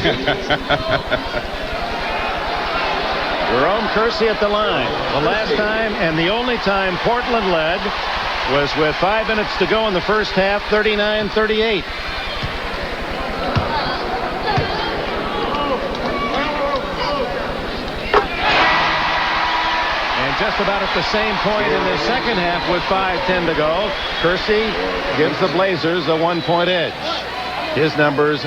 Jerome Kersey at the line. The last time and the only time Portland led was with 5 minutes to go in the first half, 39-38. And just about at the same point in the second half with 5:10 to go, Kersey gives the Blazers a 1-point edge. His numbers,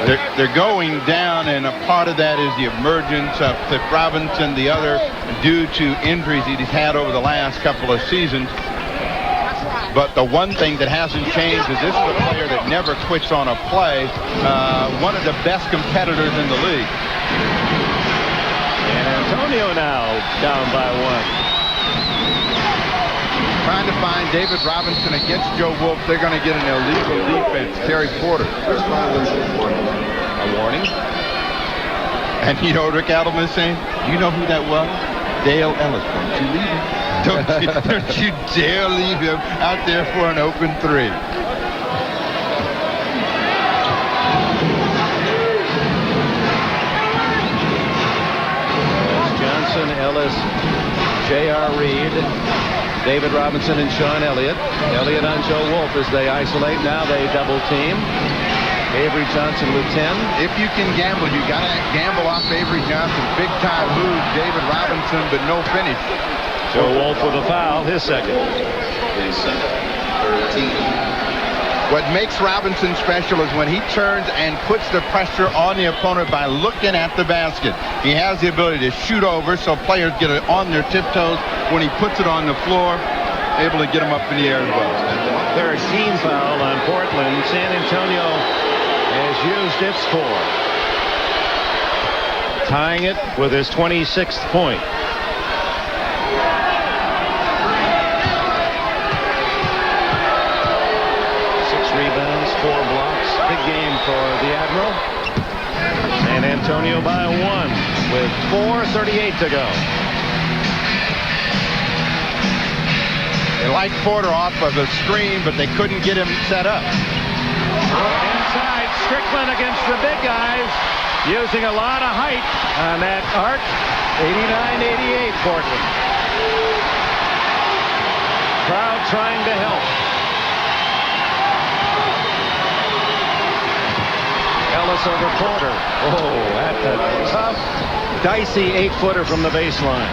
they're going down, and a part of that is the emergence of Cliff Robinson, the other due to injuries he's had over the last couple of seasons. But the one thing that hasn't changed is this is a player that never quits on a play. One of the best competitors in the league. And Antonio now down by 1. Trying to find David Robinson against Joe Wolf. They're going to get an illegal defense. Terry Porter. A warning. And you know what Rick Adelman is saying? Do you know who that was? Dale Ellis. Don't you leave him. Don't you dare leave him out there for an open 3. Johnson, Ellis, J.R. Reed, David Robinson, and Sean Elliott. Elliott on Joe Wolf as they isolate. Now they double team. Avery Johnson with 10. If you can gamble, you got to gamble off Avery Johnson. Big time move, David Robinson, but no finish. Joe Wolf with a foul, his second. What makes Robinson special is when he turns and puts the pressure on the opponent by looking at the basket. He has the ability to shoot over, so players get it on their tiptoes. When he puts it on the floor, able to get them up in the air as well. Third team foul on Portland. San Antonio has used its 4. Tying it with his 26th point. Rebounds, 4 blocks. Big game for the Admiral. San Antonio by 1 with 4:38 to go. They liked Porter off of a screen, but they couldn't get him set up. Inside, Strickland against the big guys, using a lot of height on that arc. 89-88 Portland. Crowd trying to help. Ellis over Porter. Oh, that's a tough, dicey 8-footer from the baseline.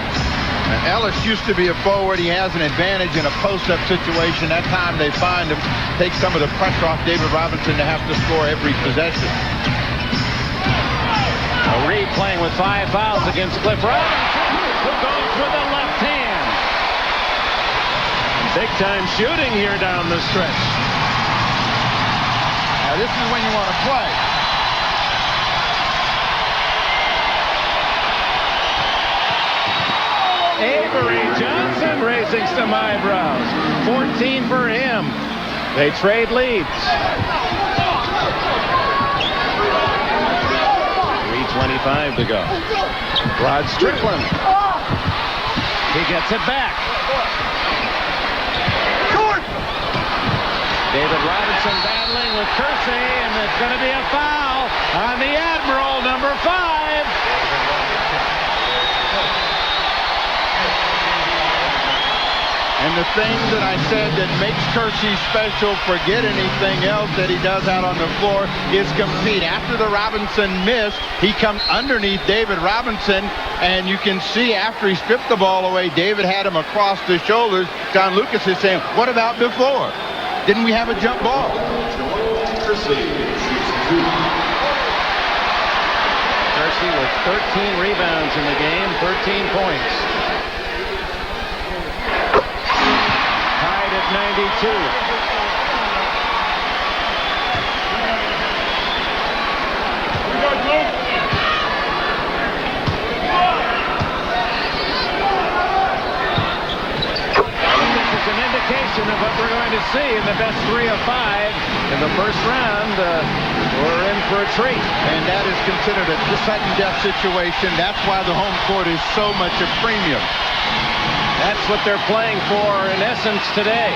Ellis used to be a forward. He has an advantage in a post-up situation. That time they find him, take some of the pressure off David Robinson to have to score every possession. Reed playing with 5 fouls against Cliff Robinson, who goes with the left hand. Big time shooting here down the stretch. Now this is when you want to play. Avery Johnson raising some eyebrows. 14 for him. They trade leads. 3:25 to go. Rod Strickland. He gets it back. David Robinson battling with Kersey, and it's going to be a foul on the Admiral, number 5. And the thing that I said that makes Kersey special, forget anything else that he does out on the floor, is compete. After the Robinson miss, he comes underneath David Robinson, and you can see after he stripped the ball away, David had him across the shoulders. John Lucas is saying, what about before? Didn't we have a jump ball? Kersey with 13 rebounds in the game, 13 points. Tied at 92. Of what we're going to see in the best 3 of 5 in the first round. We're in for a treat. And that is considered a sudden death situation. That's why the home court is so much a premium. That's what they're playing for in essence today.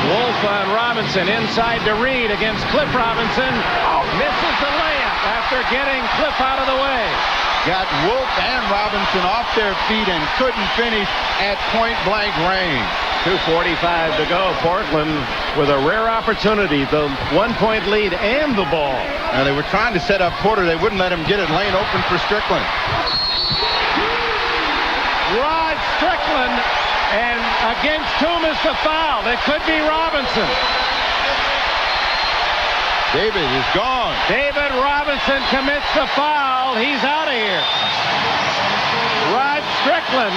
Wolf on Robinson. Robinson inside to Reed against Cliff Robinson. Misses the layup after getting Cliff out of the way. Got Wolf and Robinson off their feet and couldn't finish at point-blank range. 2:45 to go. Portland with a rare opportunity, the 1-point lead and the ball. Now they were trying to set up Porter. They wouldn't let him get it. Lane open for Strickland. Rod Strickland, and against whom is the foul? It could be Robinson. David is gone. David Robinson commits the foul. He's out of here. Rod Strickland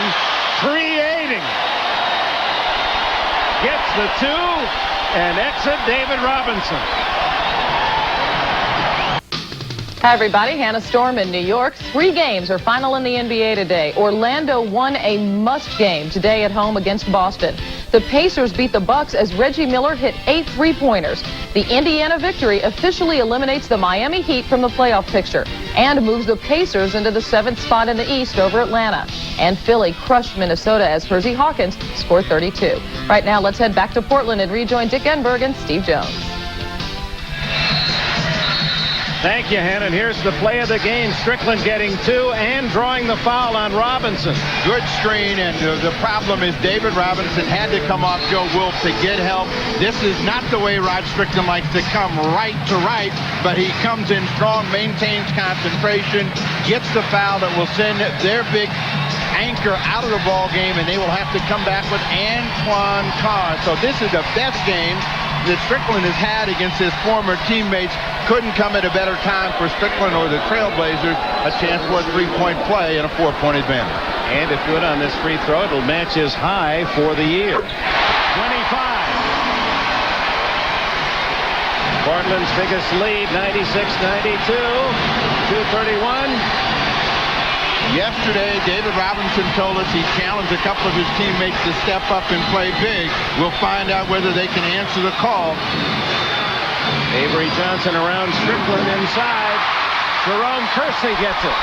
creating. Gets the 2 and exit David Robinson. Hi, everybody. Hannah Storm in New York. 3 games are final in the NBA today. Orlando won a must game today at home against Boston. The Pacers beat the Bucks as Reggie Miller hit 8 3-pointers. The Indiana victory officially eliminates the Miami Heat from the playoff picture and moves the Pacers into the 7th spot in the East over Atlanta. And Philly crushed Minnesota as Hersey Hawkins scored 32. Right now, let's head back to Portland and rejoin Dick Enberg and Steve Jones. Thank you, Hannah. And here's the play of the game. Strickland getting 2 and drawing the foul on Robinson. Good screen, and the problem is David Robinson had to come off Joe Wolf to get help. This is not the way Rod Strickland likes to come right to right, but he comes in strong, maintains concentration, gets the foul that will send their big anchor out of the ball game, and they will have to come back with Antoine Carr. So this is the best game that Strickland has had against his former teammates. Couldn't come at a better time for Strickland or the Trailblazers. A chance for a 3-point play and a 4-point advantage. And if good on this free throw, it'll match his high for the year. 25. Portland's biggest lead, 96-92. 2:31. Yesterday, David Robinson told us he challenged a couple of his teammates to step up and play big. We'll find out whether they can answer the call. Avery Johnson around Strickland inside. Jerome Kersey gets it.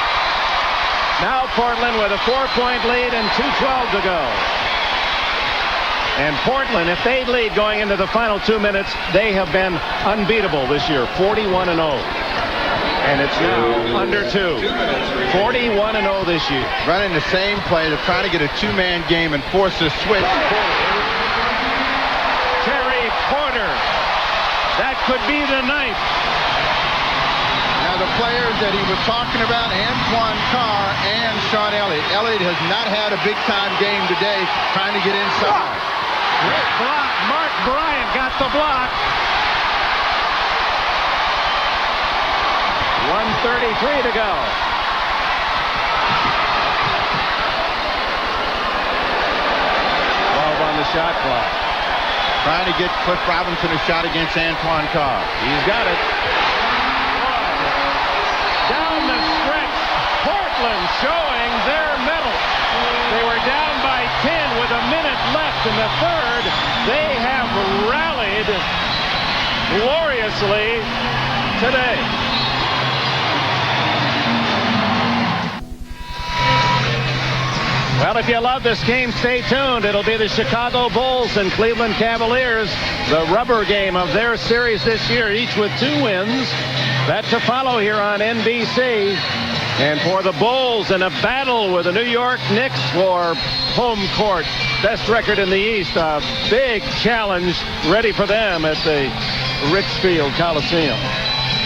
Now Portland with a 4-point lead and 2:12 to go. And Portland, if they lead going into the final 2 minutes, they have been unbeatable this year, 41-0. And it's now under 2. 41-0 this year. Running the same play to try to get a 2-man game and force a switch. Terry Porter. That could be the night. Now the players that he was talking about, Antoine Carr and Sean Elliott. Elliott has not had a big-time game today, trying to get inside. Great block. Mark Bryant got the block. 1:33 to go. 12 on the shot clock. Trying to get Cliff Robinson a shot against Antoine Carr. He's got it. Down the stretch, Portland showing their mettle. They were down by 10 with a minute left in the third. They have rallied gloriously today. Well, if you love this game, stay tuned. It'll be the Chicago Bulls and Cleveland Cavaliers, the rubber game of their series this year, each with 2 wins. That to follow here on NBC. And for the Bulls in a battle with the New York Knicks for home court, best record in the East, a big challenge ready for them at the Richfield Coliseum.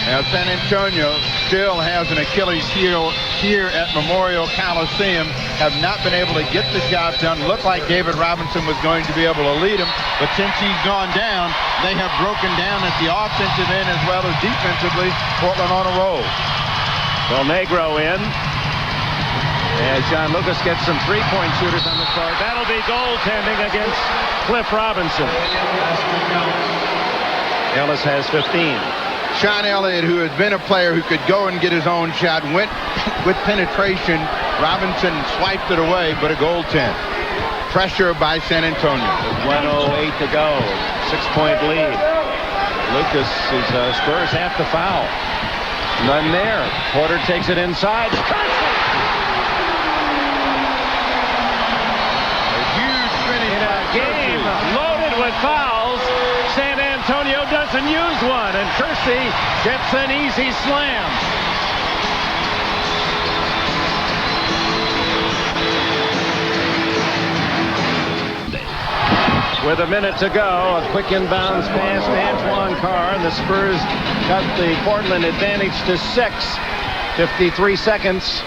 Now, San Antonio still has an Achilles heel here at Memorial Coliseum. Have not been able to get the job done. Looked like David Robinson was going to be able to lead them, but since he's gone down, they have broken down at the offensive end as well as defensively. Portland on a roll. Well, Negro in. As John Lucas gets some 3-point shooters on the court. That'll be goaltending against Cliff Robinson. Ellis has 15. Sean Elliott, who has been a player who could go and get his own shot, went with penetration. Robinson swiped it away, but a goaltend. Pressure by San Antonio. 1:08 to go. 6-point lead. Lucas, his Spurs have to foul. None there. Porter takes it inside. A huge finish in a game loaded with fouls. San Antonio gets an easy slam. With a minute to go, a quick inbounds pass to Antoine Carr, and the Spurs got the Portland advantage to 6. 53 seconds.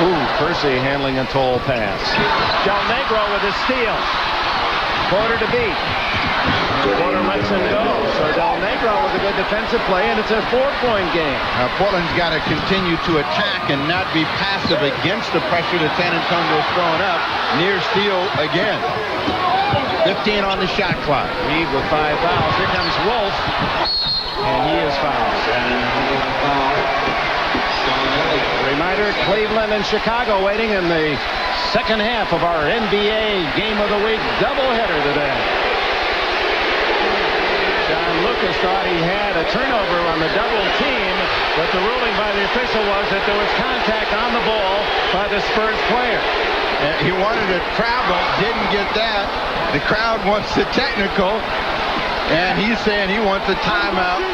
Ooh, Percy handling a tall pass. Del Negro with a steal. Quarter to beat. Quarter lets him go. So Del Negro with a good defensive play, and it's a 4-point game. Portland's got to continue to attack and not be passive against the pressure that San Antonio's throwing up. Near steal again. 15 on the shot clock. Reed with 5 fouls. Here comes Wolf, and he is fouled. Reminder, Cleveland and Chicago waiting in the second half of our NBA Game of the Week doubleheader today. John Lucas thought he had a turnover on the double team, but the ruling by the official was that there was contact on the ball by the Spurs player. He wanted to travel, didn't get that. The crowd wants the technical, and he's saying he wants a timeout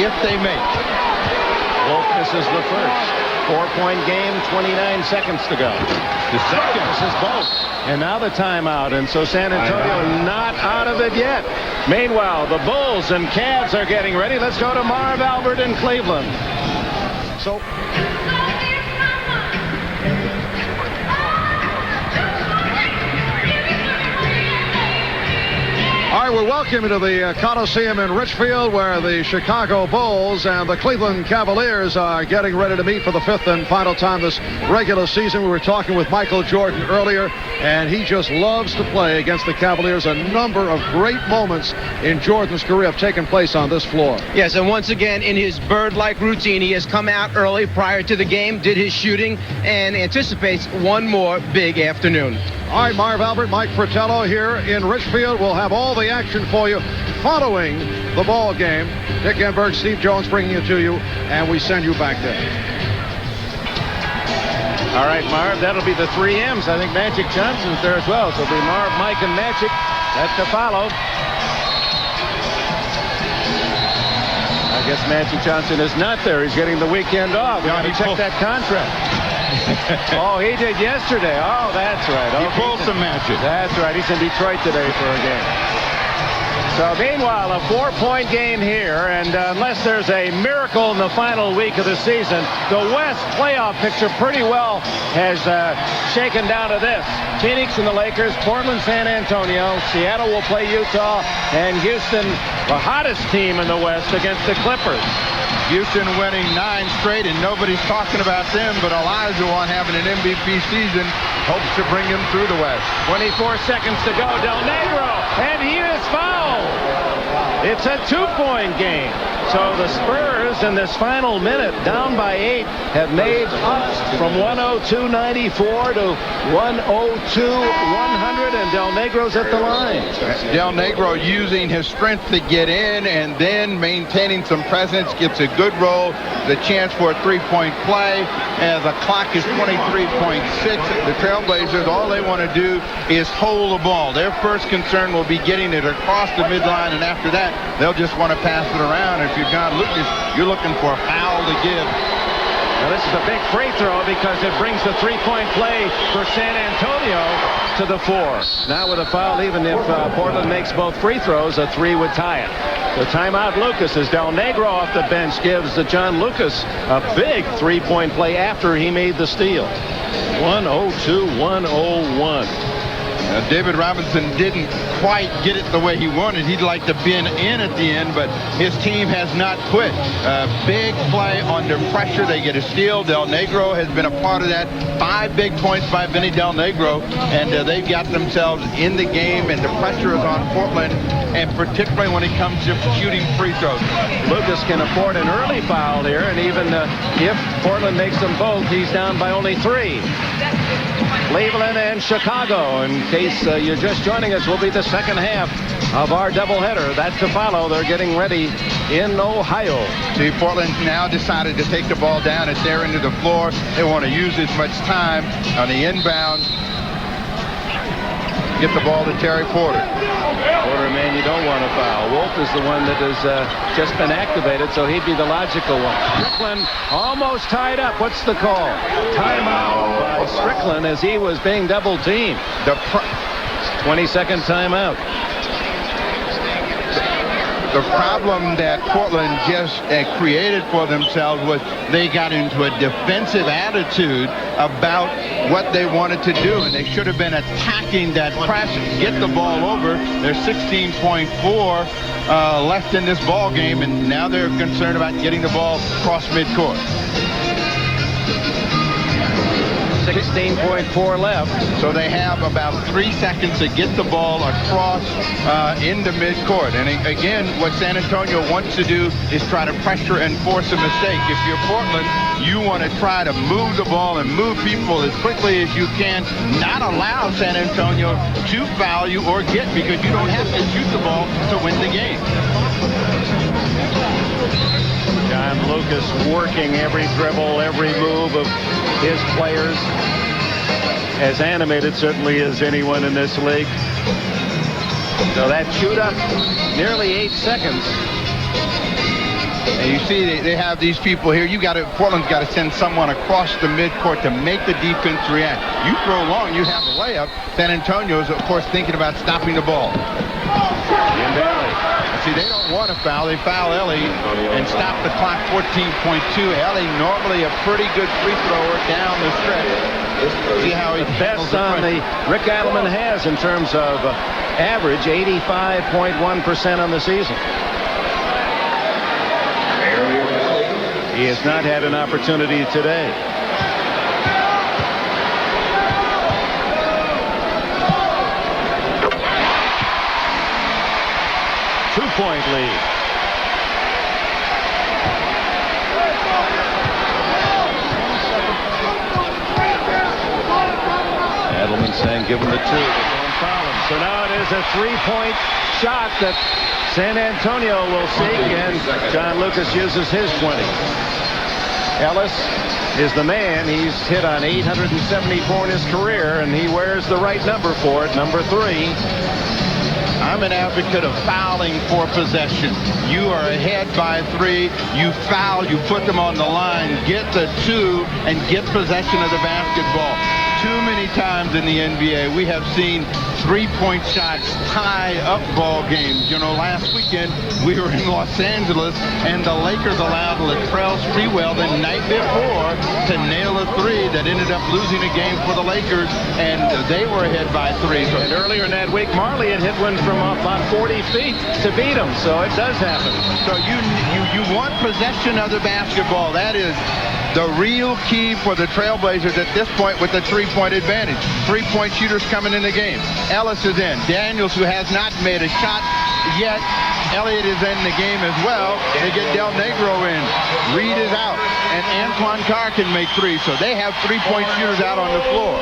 if they make. Wolf misses the first. 4-point game, 29 seconds to go. The second. This is both. And now the timeout, and so San Antonio not out of it yet. Meanwhile, the Bulls and Cavs are getting ready. Let's go to Marv Albert in Cleveland. So... All right, we're welcome to the Coliseum in Richfield, where the Chicago Bulls and the Cleveland Cavaliers are getting ready to meet for the 5th and final time this regular season. We were talking with Michael Jordan earlier, and he just loves to play against the Cavaliers. A number of great moments in Jordan's career have taken place on this floor. Yes, and once again, in his bird-like routine, he has come out early prior to the game, did his shooting, and anticipates one more big afternoon. All right, Marv Albert, Mike Fratello here in Richfield. We'll have all the action for you following the ball game. Dick Enberg, Steve Jones bringing it to you, and we send you back there. All right, Marv, that'll be the 3 M's. I think Magic Johnson's there as well. So it'll be Marv, Mike, and Magic. That's to follow. I guess Magic Johnson is not there. He's getting the weekend off. We got to check that contract. Oh, he did yesterday. Oh, that's right. He pulled some magic. That's right. He's in Detroit today for a game. So meanwhile, a 4-point game here, and unless there's a miracle in the final week of the season, the West playoff picture pretty well has shaken down to this. Phoenix and the Lakers, Portland, San Antonio, Seattle will play Utah, and Houston, the hottest team in the West, against the Clippers. Houston winning 9 straight, and nobody's talking about them, but Olajuwon having an MVP season hopes to bring him through the West. 24 seconds to go. Del Negro, and he is fouled. It's a 2-point game. So the Spurs in this final minute, down by 8, have made up from 102-94 to 102-100, and Del Negro's at the line. Del Negro using his strength to get in and then maintaining some presence, gets a good roll, the chance for a 3-point play. As the clock is 23.6, the Trailblazers, all they want to do is hold the ball. Their first concern will be getting it across the midline, and after that, they'll just want to pass it around. If you're John Lucas, you're looking for a foul to give. Now this is a big free throw because it brings the 3-point play for San Antonio to the 4. Now with a foul, even if Portland makes both free throws, a 3 would tie it. The timeout Lucas as Del Negro off the bench gives John Lucas a big 3-point play after he made the steal. 102-101. David Robinson didn't quite get it the way he wanted. He'd like to bin in at the end, but his team has not quit. Big play under pressure. They get a steal. Del Negro has been a part of that. 5 big points by Vinny Del Negro, and they've got themselves in the game, and the pressure is on Portland, and particularly when it comes to shooting free throws. Lucas can afford an early foul here, and even if Portland makes them both, he's down by only 3. Cleveland and Chicago. In case you're just joining us, will be the second half of our doubleheader. That's to follow. They're getting ready in Ohio. See, Portland now decided to take the ball down at their end of the floor. They want to use as much time on the inbound. get the ball to Terry Porter. Porter, man, you don't want to foul. Wolf is the one that has just been activated, so he'd be the logical one. Strickland almost tied up. What's the call? Timeout by Strickland as he was being double teamed. The 20-second timeout. The problem that Portland just created for themselves was they got into a defensive attitude about what they wanted to do, and they should have been attacking that press, get the ball over. There's 16.4 left in this ball game, and now they're concerned about getting the ball across midcourt. 16.4 left. So they have about 3 seconds to get the ball across into midcourt. And again, what San Antonio wants to do is try to pressure and force a mistake. If you're Portland, you want to try to move the ball and move people as quickly as you can, not allow San Antonio to foul you or get, because you don't have to shoot the ball to win the game. John Lucas working every dribble, every move of his players. As animated certainly as anyone in this league. So that shoot up nearly 8 seconds. And you see they have these people here. Portland's got to send someone across the midcourt to make the defense react. You throw long, you have a layup. San Antonio is, of course, thinking about stopping the ball. See, they don't want to foul. They foul Ellie and stop the clock. 14.2. Ellie normally a pretty good free thrower down the stretch. See how he best on the Rick Adelman has in terms of average, 85.1% on the season. He has not had an opportunity today. Two-point lead. Adelman saying give him the two. Don't foul him. So now it is a three-point shot that San Antonio will seek, and John Lucas uses his 20. Ellis is the man. He's hit on 874 in his career, and he wears the right number for it, number 3. I'm an advocate of fouling for possession. You are ahead by 3. You foul, you put them on the line, get the 2, and get possession of the basketball. Too many times in the NBA, we have seen three-point shots tie up ball games. You know, last weekend, we were in Los Angeles, and the Lakers allowed Latrell Sprewell the night before to nail a 3 that ended up losing a game for the Lakers, and they were ahead by 3. So and earlier in that week, Marley had hit one from about 40 feet to beat him, so it does happen. So you want possession of the basketball. That is the real key for the Trailblazers at this point with the three-point advantage. Three-point shooters coming in the game. Ellis is in. Daniels, who has not made a shot yet. Elliott is in the game as well. They get Del Negro in. Reed is out. And Antoine Carr can make 3. So they have three-point shooters out on the floor.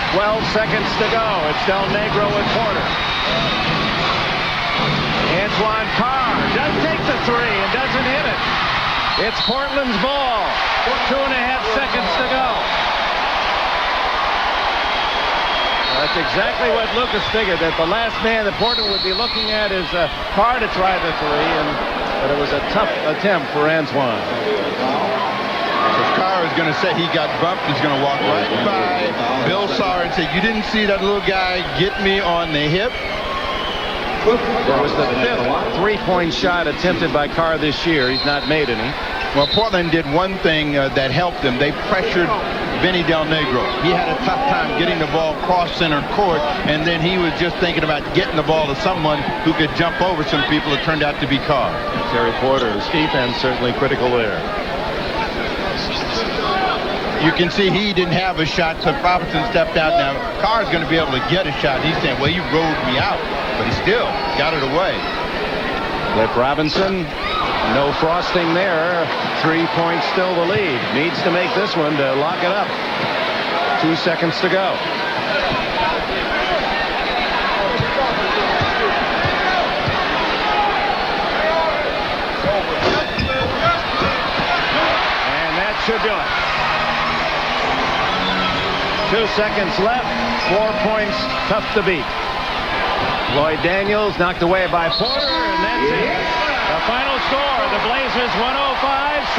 12 seconds to go. It's Del Negro with Porter. Antoine Carr does take the 3 and doesn't hit it. It's Portland's ball. 2.5 seconds to go. That's exactly what Lucas figured, that the last man that Portland would be looking at is Carr to try the 3, but it was a tough attempt for Antoine. Carr is going to say he got bumped. He's going to walk right by Bill Saar and say, you didn't see that little guy get me on the hip? It was the 5th three-point shot attempted by Carr this year. He's not made any. Well, Portland did one thing that helped them. They pressured Vinny Del Negro. He had a tough time getting the ball cross center court, and then he was just thinking about getting the ball to someone who could jump over some people. It turned out to be Carr. Terry Porter's defense certainly critical there. You can see he didn't have a shot, so Robinson stepped out. Now, Carr's going to be able to get a shot. He's saying, well, you rode me out, but he still got it away. Cliff Robinson, no frosting there. 3 points still the lead. Needs to make this one to lock it up. 2 seconds to go. should do it. 2 seconds left. 4 points. Tough to beat. Lloyd Daniels knocked away by Porter, and that's it. The final score, the Blazers 105.